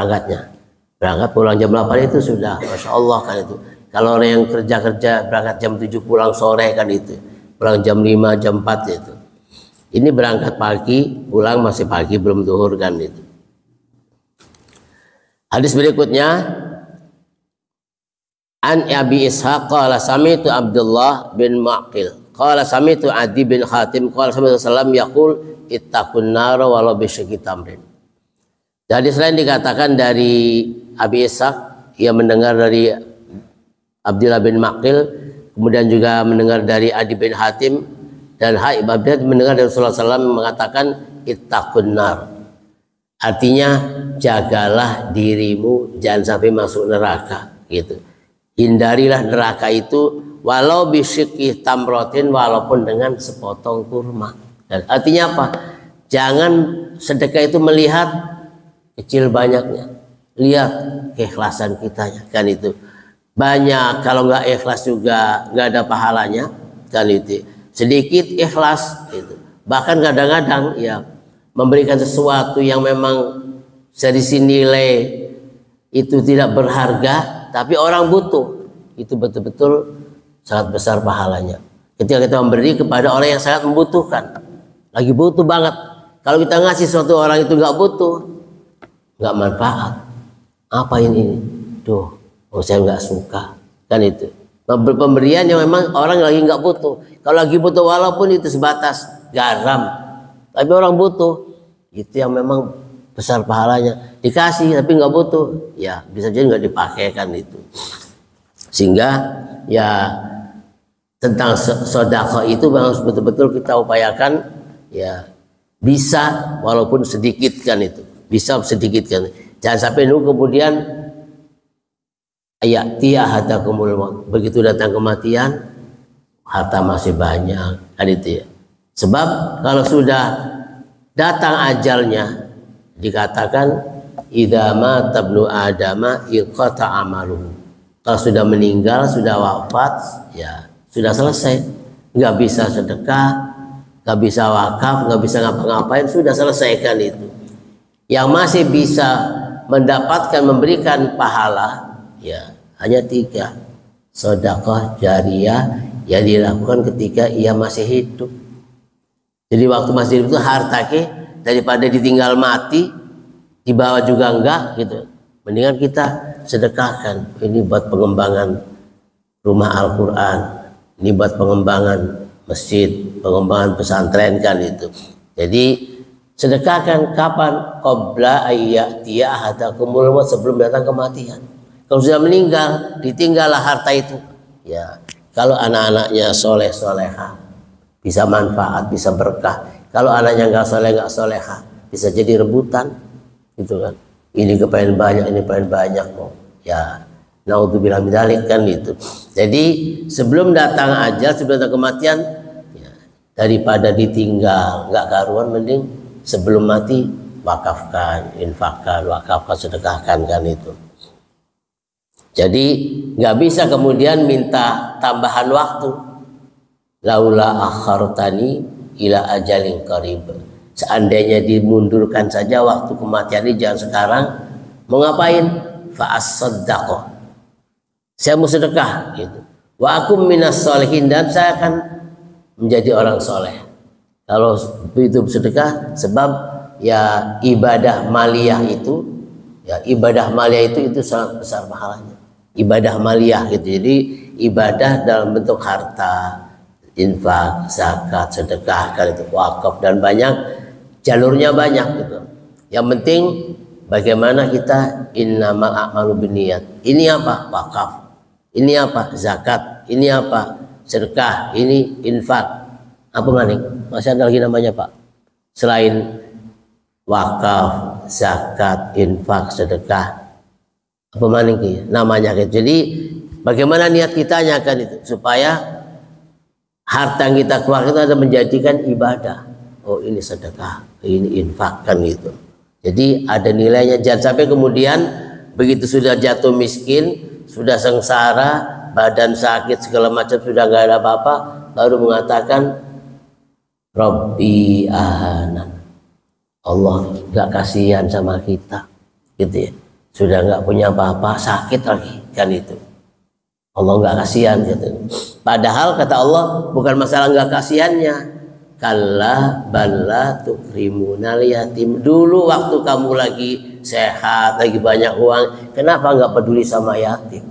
berangkat pulang jam 8 itu sudah masya Allah, kan itu. Kalau orang yang kerja berangkat jam 7 pulang sore, kan itu, pulang jam 5, jam 4 itu. Ini berangkat pagi, pulang masih pagi, belum zuhur kan itu. Hadis berikutnya, an Abi Ishaq qala sami'tu Abdullah bin Maqil qala sami'tu Adi bin Khatim qala sami'tu sallam yaqul ittaqun nar walau bisyaqi tamrin. Jadi selain dikatakan dari Abi Ishaq, ia mendengar dari Abdullah bin Maqil, kemudian juga mendengar dari Adi bin Hatim, dan Abdullah mendengar dari Rasulullah SAW mengatakan ittaqun nar. Artinya jagalah dirimu jangan sampai masuk neraka gitu. Hindarilah neraka itu walau bisyikih tamrotin, walaupun dengan sepotong kurma. Dan artinya apa? Jangan sedekah itu melihat kecil banyaknya, lihat keikhlasan kitanya kan itu. Banyak kalau nggak ikhlas juga nggak ada pahalanya kan itu. Sedikit ikhlas itu. Bahkan kadang-kadang ya memberikan sesuatu yang memang dari sisi nilai itu tidak berharga, tapi orang butuh, itu betul-betul sangat besar pahalanya. Ketika kita memberi kepada orang yang sangat membutuhkan, lagi butuh banget. Kalau kita ngasih sesuatu orang itu nggak butuh, nggak manfaat. Apain ini? Duh, saya nggak suka kan itu. Pemberian yang memang orang lagi nggak butuh. Kalau lagi butuh walaupun itu sebatas garam, tapi orang butuh, itu yang memang besar pahalanya. Dikasih tapi nggak butuh, ya bisa jadi nggak dipakai kan itu. Sehingga ya tentang sedekah itu harus betul-betul kita upayakan ya bisa walaupun sedikit kan itu, bisa sedikit kan. Jangan sampai nunggu kemudian hadakumul maut, begitu datang kematian harta masih banyak kan itu ya. Sebab kalau sudah datang ajalnya dikatakan idza mata ibnu adama inqata amaluhu. Kalau sudah meninggal, sudah wafat, ya sudah selesai. Nggak bisa sedekah, nggak bisa wakaf, nggak bisa ngapa-ngapain, sudah selesaikan itu. Yang masih bisa mendapatkan memberikan pahala ya hanya 3. Sedekah jariyah yang dilakukan ketika ia masih hidup. Jadi waktu masih hidup itu hartanya daripada ditinggal mati, dibawa juga enggak gitu. Mendingan kita sedekahkan. Ini buat pengembangan rumah Al-Quran, ini buat pengembangan masjid, pengembangan pesantren kan itu. Jadi sedekahkan kapan? Qabla ayyatiya ahadakumul maut, sebelum datang kematian. Kalau sudah meninggal, ditinggallah harta itu. Ya, kalau anak-anaknya soleh soleha, bisa manfaat, bisa berkah. Kalau anaknya nggak soleh nggak soleha, bisa jadi rebutan, gitu kan. Ini kepengen banyak, ini pengen banyak kok. Ya, naudzubillah min dzalik kan gitu. Jadi sebelum datang ajal, sebelum datang kematian, ya, daripada ditinggal nggak karuan, mending sebelum mati wakafkan, infakkan, wakafkan, sedekahkan kan itu. Jadi nggak bisa kemudian minta tambahan waktu. Laula akhartani ila ajalin qarib. Seandainya dimundurkan saja waktu kematian ini, jangan sekarang. Mau ngapain? Fa as-saddaqah. Saya mau sedekah gitu. Wa akum minas sholihin, dan saya akan menjadi orang soleh. Kalau itu sedekah, sebab ya ibadah maliyah itu, ya ibadah maliyah itu sangat besar pahalanya. Ibadah maliyah gitu. Jadi ibadah dalam bentuk harta, infak, zakat, sedekah, kan itu wakaf, dan banyak jalurnya banyak gitu. Yang penting bagaimana kita innamal a'malu binniyat. Ini apa? Wakaf. Ini apa? Zakat. Ini apa? Sedekah. Ini infak. Apa maning? Masih ada lagi namanya Pak? Selain wakaf, zakat, infak, sedekah. Apa maning namanya gitu. Jadi bagaimana niat kitanya kan itu, supaya harta yang kita keluarkan itu ada menjadikan ibadah. Oh ini sedekah, ini infak kan gitu. Jadi ada nilainya. Jangan sampai kemudian begitu sudah jatuh miskin, sudah sengsara, badan sakit segala macam, sudah nggak ada apa-apa, baru mengatakan Rabbi ahanan. Allah nggak kasihan sama kita, gitu ya. Sudah nggak punya apa-apa, sakit lagi kan itu. Allah nggak kasihan gitu. Padahal kata Allah bukan masalah nggak kasihannya. Kalla balla tukrimunal yatim. Dulu waktu kamu lagi sehat, lagi banyak uang, kenapa nggak peduli sama yatim?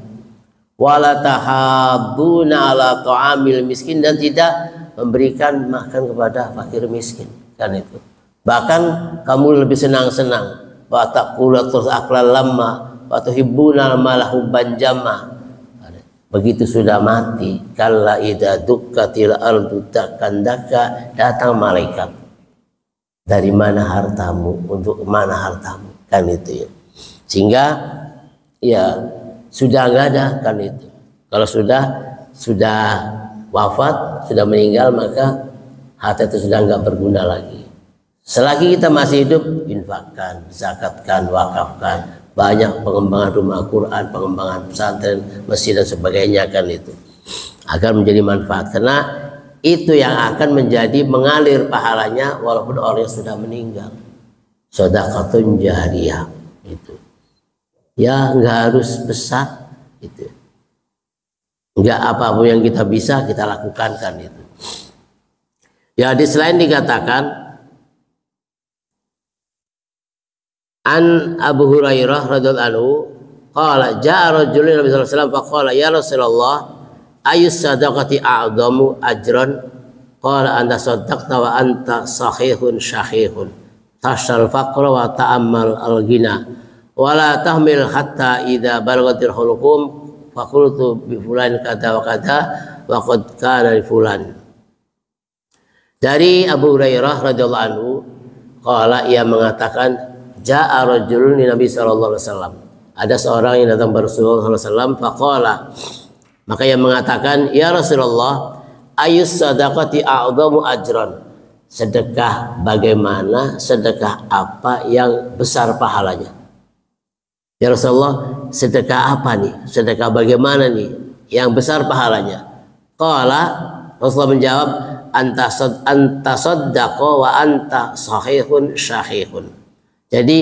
Wala tahadduna ala ta'amil miskin, dan tidak memberikan makan kepada fakir miskin, kan itu. Bahkan kamu lebih senang-senang wa taqulu terus aqlal lamma wa tuhibbuna mala hubban jamma. Begitu sudah mati, kalla idza dukkatil ardu takandaka, datang malaikat. Dari mana hartamu, untuk mana hartamu, kan itu ya. Sehingga ya sudah nggak ada, kan itu. Kalau sudah wafat, sudah meninggal, maka harta itu sudah nggak berguna lagi. Selagi kita masih hidup, infakkan, zakatkan, wakafkan. Banyak pengembangan rumah Quran, pengembangan pesantren, masjid dan sebagainya, kan itu akan menjadi manfaat, karena itu yang akan menjadi mengalir pahalanya walaupun orang yang sudah meninggal. Shadaqatun jariyah itu ya, nggak harus besar itu, nggak apapun yang kita bisa kita lakukan, kan itu ya. Di selain dikatakan an Abu Hurairah radhiyallahu anhu qala jaa rajulun Nabi sallallahu alaihi wasallam faqala ya Rasulullah ayus sadaqati a'dhamu ajran qala anta saddaqta wa anta sahihun syahihun tashal faqra wa ta'ammal al-ghina wa la tahmil hatta idza balagatil hulqum faqultu bi fulan kada wa kada wa qad kana li fulan. Dari Abu Hurairah radhiyallahu anhu qala, ia mengatakan ja'a rajulun li Nabi sallallahu alaihi wasallam, ada seorang yang datang kepada Rasulullah sallallahu alaihi wasallam, faqala, maka ia mengatakan ya Rasulullah ayus sadaqati a'dhamu ajran, sedekah bagaimana, sedekah apa yang besar pahalanya? Ya Rasulullah, sedekah apa nih, sedekah bagaimana nih yang besar pahalanya? Qala, Rasulullah menjawab anta saddaqa wa anta sahihun syahihun. Jadi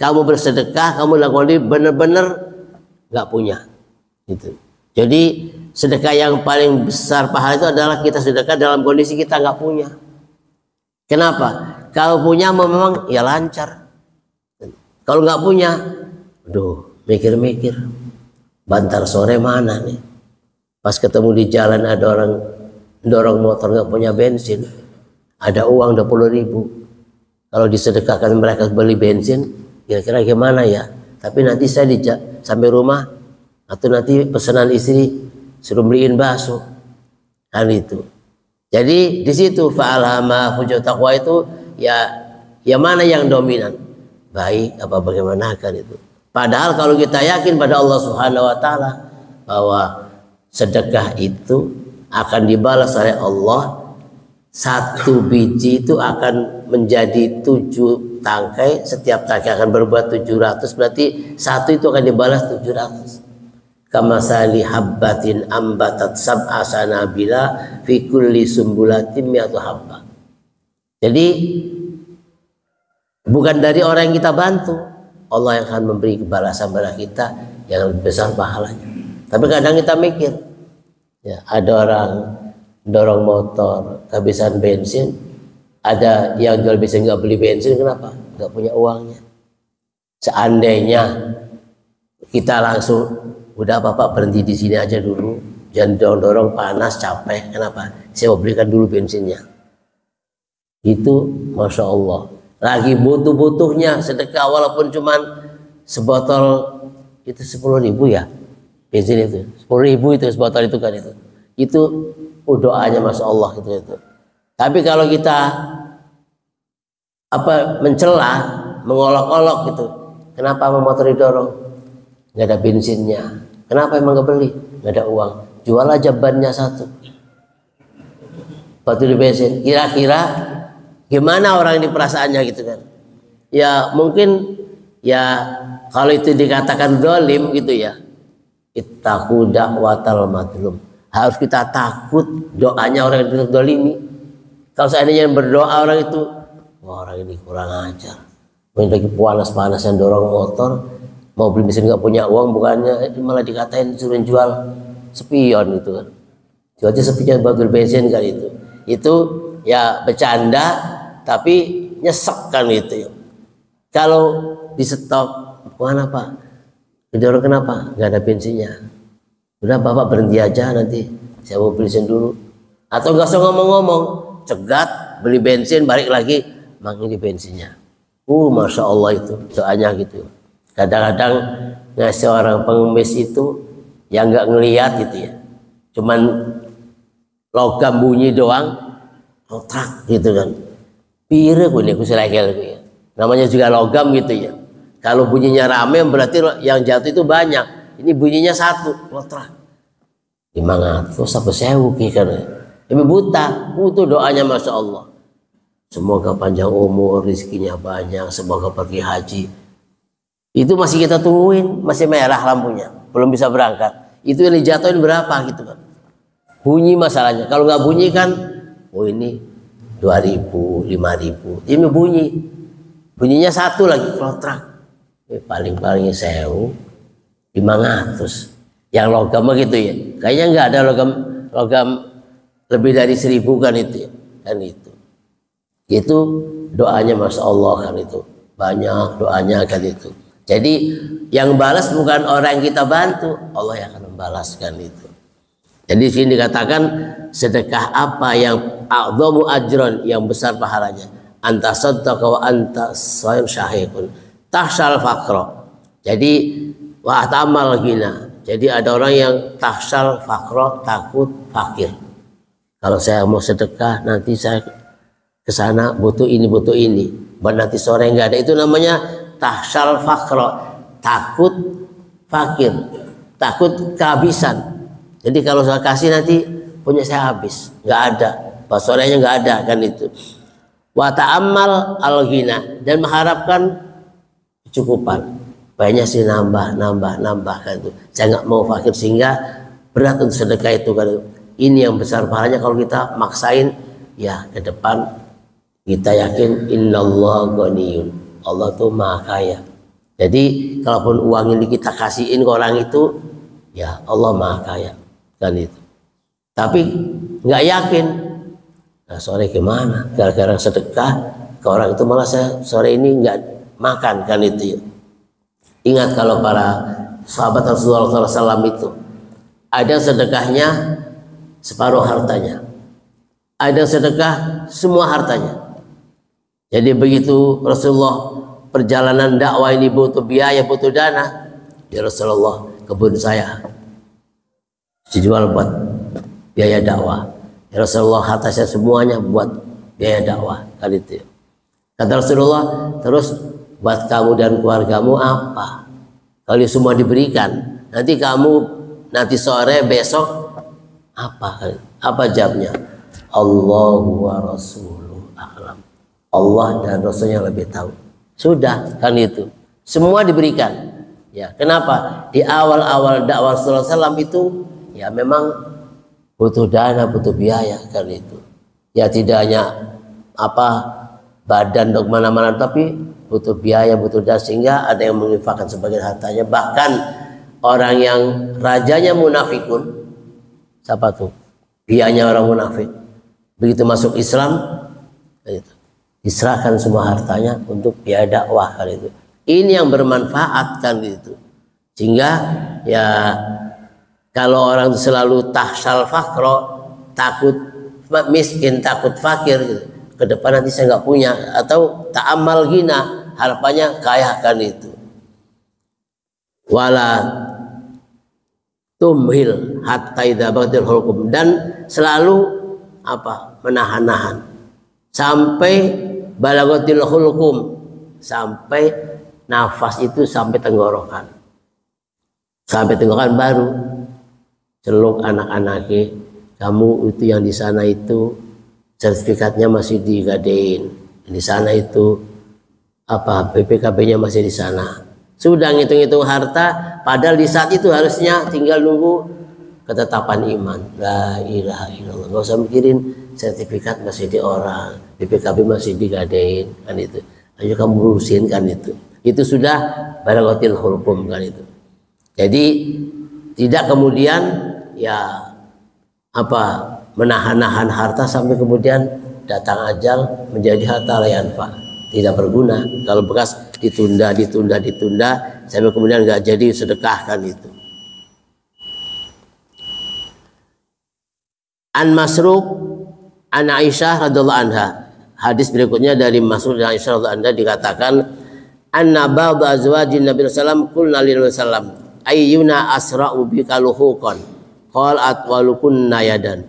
kamu bersedekah, kamu lakukan ini benar-benar nggak punya, gitu. Jadi sedekah yang paling besar pahala itu adalah kita sedekah dalam kondisi kita nggak punya. Kenapa? Kalau punya memang ya lancar. Kalau nggak punya, aduh, mikir-mikir. Bantar sore mana nih? Pas ketemu di jalan ada orang dorong motor nggak punya bensin, ada uang 20.000. Kalau disedekahkan mereka beli bensin, kira-kira gimana ya? Tapi nanti saya sampai rumah, atau nanti pesanan istri suruh beliin bakso, kan itu. Jadi di situ fa'alhama fujur taqwa itu ya mana yang dominan, baik apa bagaimana, kan itu. Padahal kalau kita yakin pada Allah Subhanahu Wa Taala bahwa sedekah itu akan dibalas oleh Allah. Satu biji itu akan menjadi 7 tangkai, setiap tangkai akan berbuat 700, berarti satu itu akan dibalas 700. Kamasali habbatin ambatat sab'a sanabila fi kulli sumbulatin mi'atu habba. Jadi bukan dari orang yang kita bantu, Allah yang akan memberi balasan pada kita yang lebih besar pahalanya. Tapi kadang kita mikir, ya ada orang dorong motor kehabisan bensin, ada yang jual bensin nggak beli bensin, kenapa? Nggak punya uangnya. Seandainya kita langsung udah bapak berhenti di sini aja dulu, jangan dorong-dorong, panas capek, kenapa? Saya mau belikan dulu bensinnya. Itu masya Allah. Lagi butuh-butuhnya sedekah walaupun cuman sebotol itu 10.000 ya bensin itu, 10.000 itu sebotol itu, kan itu doanya masya Allah gitu. Tapi kalau kita mencela, mengolok-olok gitu, kenapa motor didorong? Nggak ada bensinnya. Kenapa emang nggak beli? Nggak ada uang. Jual aja bannya satu. Batu di bensin. Kira-kira gimana orang ini perasaannya gitu kan? Ya mungkin ya kalau itu dikatakan dolim gitu ya. Ittaqu da'watal madlum. Harus kita takut doanya orang yang dolimi. Kalau seandainya berdoa orang itu, wah orang ini kurang ajar. Lagi panas-panas yang dorong motor, mau beli mesin nggak punya uang, bukannya malah dikatain suruh jual spion itu kan. Cuaca spion botol bensin kan itu ya bercanda tapi nyesek kan itu. Kalau di stop, mana Pak? Didorong kenapa? Nggak ada bensinnya. Udah Bapak berhenti aja, nanti saya mau bensin dulu. Atau nggak usah ngomong-ngomong, cegat, beli bensin, balik lagi, mang ini bensinnya. Masya Allah itu doanya gitu. Kadang-kadang ngasih orang pengemis itu yang nggak ngelihat gitu ya, cuman logam bunyi doang, otak gitu kan. Pire gue kusilakel ya. Namanya juga logam gitu ya. Kalau bunyinya rame berarti yang jatuh itu banyak. Ini bunyinya satu, lotrak. 500 sampai 1000 kan. Ini buta, itu doanya Masya Allah. Semoga panjang umur, rezekinya banyak, semoga pergi haji. Itu masih kita tungguin, masih merah lampunya, belum bisa berangkat. Itu yang dijatuhin berapa gitu kan. Bunyi masalahnya. Kalau nggak bunyi kan, oh ini 2000, 5000. Ini bunyi. Bunyinya satu lagi, lotrak. Paling-palingnya 1500. Yang logam gitu ya, kayaknya nggak ada logam lebih dari 1000 kan itu ya, kan itu doanya Masya Allah kan itu, banyak doanya kan itu. Jadi yang balas bukan orang yang kita bantu, Allah yang akan membalaskan itu. Jadi sini dikatakan sedekah apa yang a'dhamu ajran, yang besar pahalanya, anta saddaqa wa anta syahihun tahsyal faqra. Jadi wa tamal gina. Jadi ada orang yang tahsyal faqra, takut fakir. Kalau saya mau sedekah nanti saya ke sana butuh ini nanti sore enggak ada, itu namanya tahsyal faqra, takut fakir, takut kehabisan. Jadi kalau saya kasih nanti punya saya habis, enggak ada, pas sorenya enggak ada kan itu. Wa ta'ammal al-ghina, dan mengharapkan kecukupan. Banyak sih nambah kan itu. Saya nggak mau fakir sehingga berat untuk sedekah itu kan. Ini yang besar pahalanya kalau kita maksain ya ke depan kita yakin innallaha ghaniyun. Allah tuh maha kaya. Jadi kalaupun uang ini kita kasihin ke orang itu ya Allah maha kaya kan itu. Tapi nggak yakin. Nah, sore gimana? Gara-gara sedekah ke orang itu malah saya sore ini nggak makan kan itu ya. Ingat kalau para sahabat Rasulullah SAW itu ada sedekahnya separuh hartanya, ada sedekah semua hartanya. Jadi begitu Rasulullah perjalanan dakwah ini butuh biaya, butuh dana, ya Rasulullah kebun saya dijual buat biaya dakwah. Ya Rasulullah harta saya semuanya buat biaya dakwah kan itu. Kata Rasulullah, terus buat kamu dan keluargamu apa? Kalau semua diberikan, nanti kamu nanti sore besok apa? Apa jawabnya? Allahu wa rasuluhu a'lam. Allah dan Rasulnya lebih tahu. Sudah kan itu. Semua diberikan. Ya, kenapa? Di awal-awal dakwah Rasulullah SAW itu ya memang butuh dana, butuh biaya kan itu. Ya tidak hanya badan untuk mana-mana, tapi butuh biaya, butuh dana, sehingga ada yang menginfakkan sebagian hartanya. Bahkan orang yang rajanya munafikun, siapa tuh? Biayanya orang munafik. Begitu masuk Islam, itu diserahkan semua hartanya untuk biaya dakwah kan itu. Ini yang bermanfaat kan itu. Sehingga ya kalau orang selalu tahsyal faqra, takut miskin, takut fakir gitu, ke depan nanti saya nggak punya, atau ta'amal ghina, harapannya kaya kan itu. Wala tumhil hatta idza baqatil hulqum, dan selalu menahan-nahan sampai balagatil hulqum, sampai nafas itu sampai tenggorokan. Sampai tenggorokan baru celuk anak-anaknya, kamu itu yang di sana itu sertifikatnya masih digadein, di sana itu BPKB-nya masih di sana. Sudah ngitung-ngitung harta, padahal di saat itu harusnya tinggal nunggu ketetapan iman. La ilaha illallah. Gak usah mikirin sertifikat masih di orang, BPKB masih digadein kan itu. Ayo kamu urusin kan itu. Itu sudah balagatil hulqum kan itu. Jadi tidak kemudian ya apa, menahan-nahan harta sampai kemudian datang ajal menjadi harta la yanfa, tidak berguna. Kalau bekas ditunda sampai kemudian nggak jadi sedekahkan itu. An Masruq an Aisyah radhiyallahu anha. Hadis berikutnya dari Masruq dan Aisyah radhiyallahu anha dikatakan, anna ba'd azwajin Nabi sallallahu qulna lin sallam ayyuna asra'u bika luhuqan qal atwalukunna yadan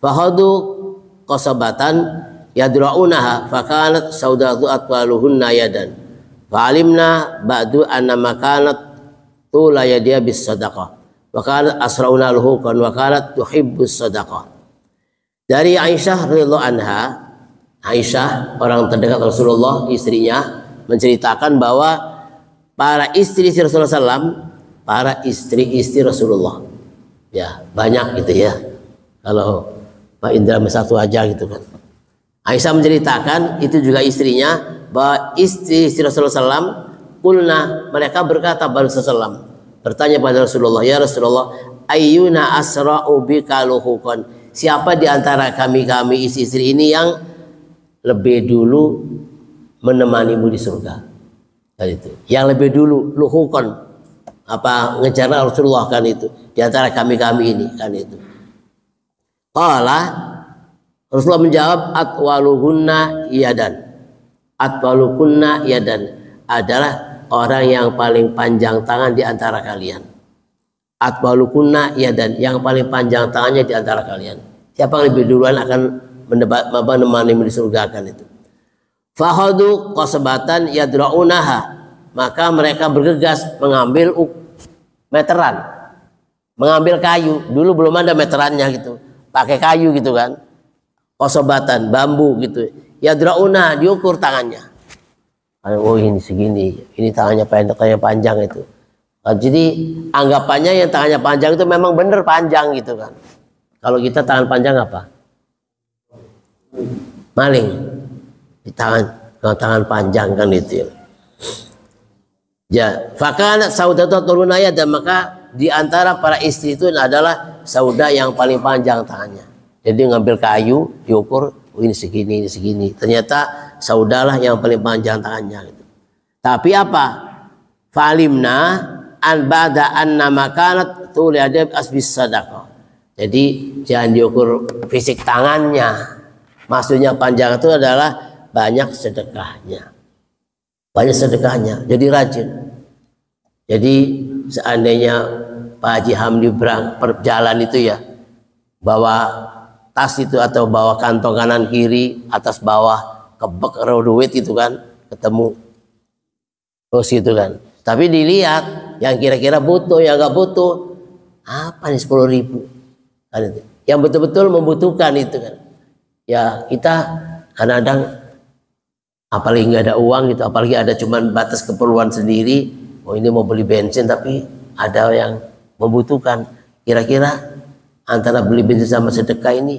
fahadu qasabatan yadra'unaha fakanat saudatu atwaluhunna yadan fa'alimna ba'du anna makanat tula yadiya bis sadaqah wa kanat asra'una luhuqan wa kanat tuhibbus sadaqah. Dari Aisyah radhiyallahu anha, Aisyah orang terdekat Rasulullah, istrinya, menceritakan bahwa para istri-istri Rasulullah SAW, para istri-istri Rasulullah, ya banyak gitu ya. Kalau Pak Indra satu aja gitu kan. Aisyah menceritakan itu juga istrinya, bahwa istri-istri Rasulullah SAW, kulna, mereka berkata pada Rasulullah SAW, bertanya pada Rasulullah, ya Rasulullah, ayyuna asra'u bika luhuqan, siapa di antara kami istri-istri ini yang lebih dulu menemanimu di surga? Dan itu yang lebih dulu luhuqan, apa, ngejar Rasulullah kan itu, di antara kami ini kan itu. Qala, Rasulullah menjawab, atwaluhunna yadan, atwalukunna yadan, adalah orang yang paling panjang tangan di antara kalian. Atwalukunna yadan, yang paling panjang tangannya di antara kalian. Siapa yang lebih duluan akan menemani di surga kan itu. Fahadu qasbatan yadra'unaha, maka mereka bergegas mengambil meteran, mengambil kayu. Dulu belum ada meterannya gitu, pakai kayu gitu kan, qasbatan, bambu gitu. Yadra'unaha, diukur tangannya. Oh ini segini, ini tangannya pendek, tangannya panjang itu. Nah, jadi anggapannya yang tangannya panjang itu memang benar panjang gitu kan. Kalau kita tangan panjang apa? Maling. Di tangan panjang kan itu. Ya, fakana saudatu turunaya, dan maka di antara para istri itu adalah sauda yang paling panjang tangannya. Jadi ngambil kayu, diukur, oh ini segini, ini segini. Ternyata saudalah yang paling panjang tangannya gitu. Tapi apa? Falimna an ba'da anna makanat tuliyadib asbis sadaqah. Jadi jangan diukur fisik tangannya. Maksudnya panjang itu adalah banyak sedekahnya. Banyak sedekahnya, jadi rajin. Jadi seandainya Pak Haji Hamdi berjalan itu ya, bawa tas itu atau bawa kantong kanan kiri, atas bawah, kebek duit itu kan, ketemu terus itu kan. Tapi dilihat yang kira-kira butuh, yang nggak butuh, apa nih 10.000 kan itu. Yang betul-betul membutuhkan itu kan. Ya kita kadang-kadang apalagi nggak ada uang gitu, apalagi ada cuman batas keperluan sendiri. Oh ini mau beli bensin tapi ada yang membutuhkan. Kira-kira antara beli bensin sama sedekah ini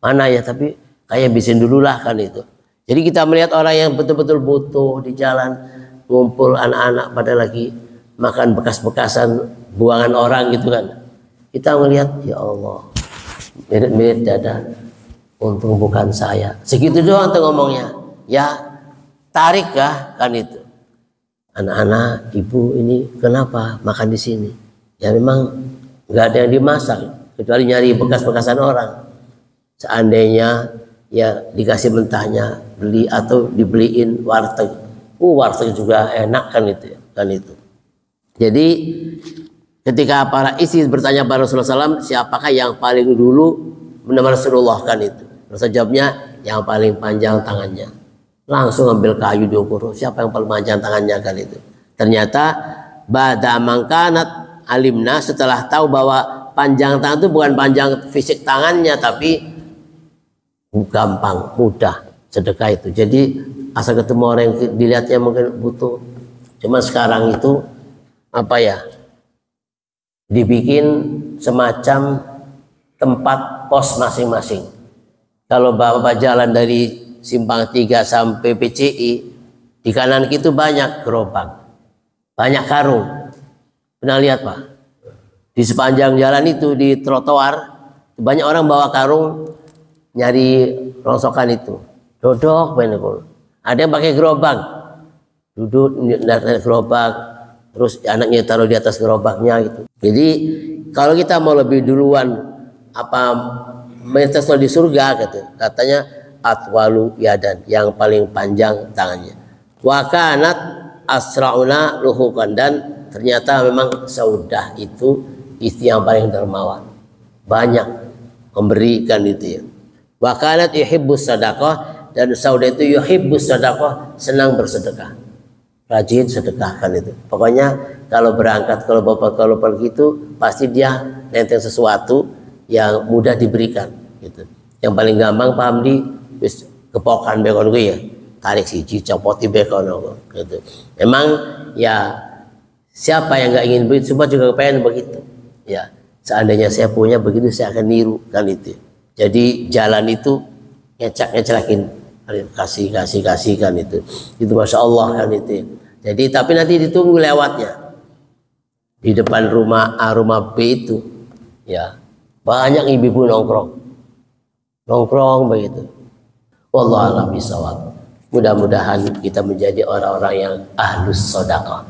mana ya? Tapi kayak bensin dulu lah kan itu. Jadi kita melihat orang yang betul-betul butuh di jalan, ngumpul anak-anak pada lagi makan bekas-bekasan buangan orang gitu kan. Kita melihat, ya Allah, mirip-mirip dada, untung bukan saya. Segitu doang tuh ngomongnya. Ya tarik kan itu. Anak-anak, ibu ini kenapa makan di sini? Ya memang nggak ada yang dimasak kecuali nyari bekas-bekasan orang. Seandainya ya dikasih mentahnya, beli atau dibeliin warteg. Warteg juga enak kan itu ya, kan itu. Jadi ketika para istri bertanya pada Rasulullah SAW, siapakah yang paling dulu menemani Rasulullah kan itu. Rasul jawabnya, yang paling panjang tangannya. Langsung ambil kayu diukur, siapa yang paling panjang tangannya kan itu. Ternyata ba'da mangkanat alimna, setelah tahu bahwa panjang tangan itu bukan panjang fisik tangannya, tapi gampang, mudah sedekah itu. Jadi asal ketemu orang yang dilihatnya mungkin butuh. Cuma sekarang itu apa ya, dibikin semacam tempat pos masing-masing. Kalau bapak jalan dari Simpang 3 sampai PCI, di kanan itu banyak gerobak, banyak karung. Pernah lihat Pak? Di sepanjang jalan itu di trotoar banyak orang bawa karung nyari rongsokan itu. Dodok bener. Ada yang pakai gerobak. Duduk naik gerobak, terus anaknya taruh di atas gerobaknya gitu. Jadi kalau kita mau lebih duluan meneteslah di surga gitu. Katanya atwalu yadan, yang paling panjang tangannya. Wa kanat asrauna luhukan, dan ternyata memang Saudah itu istri yang paling dermawan, banyak memberikan itu ya. Wa kanat yuhibbus sadaqah, dan Saudah itu yuhibbus sadaqah, senang bersedekah, rajin sedekahkan itu. Pokoknya kalau berangkat, kalau bapak kalau pergi itu pasti dia nenteng sesuatu yang mudah diberikan gitu. Yang paling gampang paham di wis kepokan bekon gue ya, tarik siji copoti bekon gitu. Memang ya siapa yang nggak ingin begitu, semua juga pengen begitu ya. Seandainya saya punya begitu, saya akan niru kan itu. Jadi jalan itu ngecelakin, kasih kan itu masya Allah kan itu. Jadi tapi nanti ditunggu lewatnya di depan rumah A rumah B itu ya, banyak ibu-ibu nongkrong begitu. Wallahu a'lam bishawab. Mudah-mudahan kita menjadi orang-orang yang ahlus sedekah.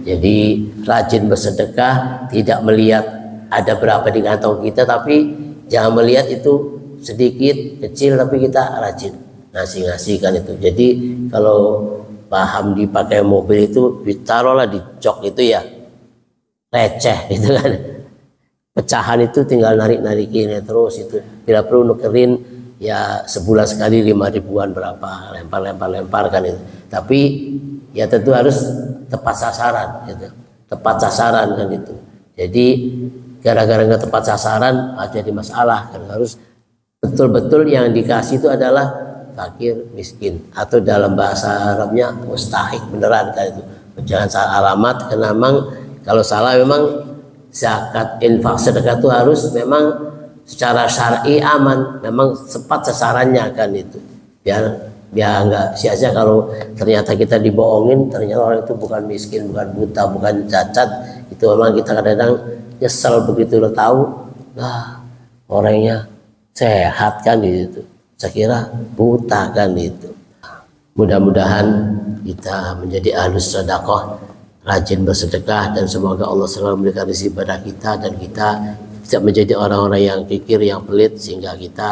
Jadi rajin bersedekah, tidak melihat ada berapa di kantong kita, tapi jangan melihat itu sedikit kecil, tapi kita rajin ngasih-ngasihkan itu. Jadi kalau paham dipakai mobil itu ditaruhlah di jok itu ya, receh gitu kan. Pecahan itu tinggal narik-narikin ya, terus itu tidak perlu nukerin ya, sebulan sekali 5 ribuan berapa, lempar kan itu. Tapi ya tentu harus tepat sasaran gitu. Tepat sasaran kan itu. Jadi gara-gara nggak tepat sasaran jadi masalah kan. Harus betul-betul yang dikasih itu adalah fakir miskin, atau dalam bahasa Arabnya mustahik beneran kan itu. Jangan salah alamat, karena memang kalau salah memang zakat infak sedekah itu harus memang secara syar'i aman, memang tepat sasarannya kan itu. Biar nggak sia-sia kalau ternyata kita dibohongin, ternyata orang itu bukan miskin, bukan buta, bukan cacat. Itu memang kita kadang-kadang nyesel begitu lo tahu, orangnya sehat kan itu. Saya kira buta kan itu. Mudah-mudahan kita menjadi ahlus sedekah, rajin bersedekah, dan semoga Allah selalu memberikan rezeki pada kita, dan kita tidak menjadi orang-orang yang kikir, yang pelit, sehingga kita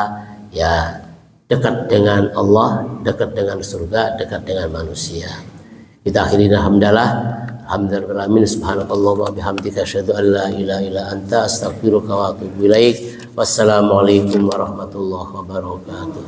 ya dekat dengan Allah, dekat dengan surga, dekat dengan manusia. Kita akhiri alhamdulillah, subhanakallah wa bihamdika asyhadu an la ilaha illa anta astaghfiruka wa atubu ilaik. Wassalamualaikum warahmatullahi wabarakatuh.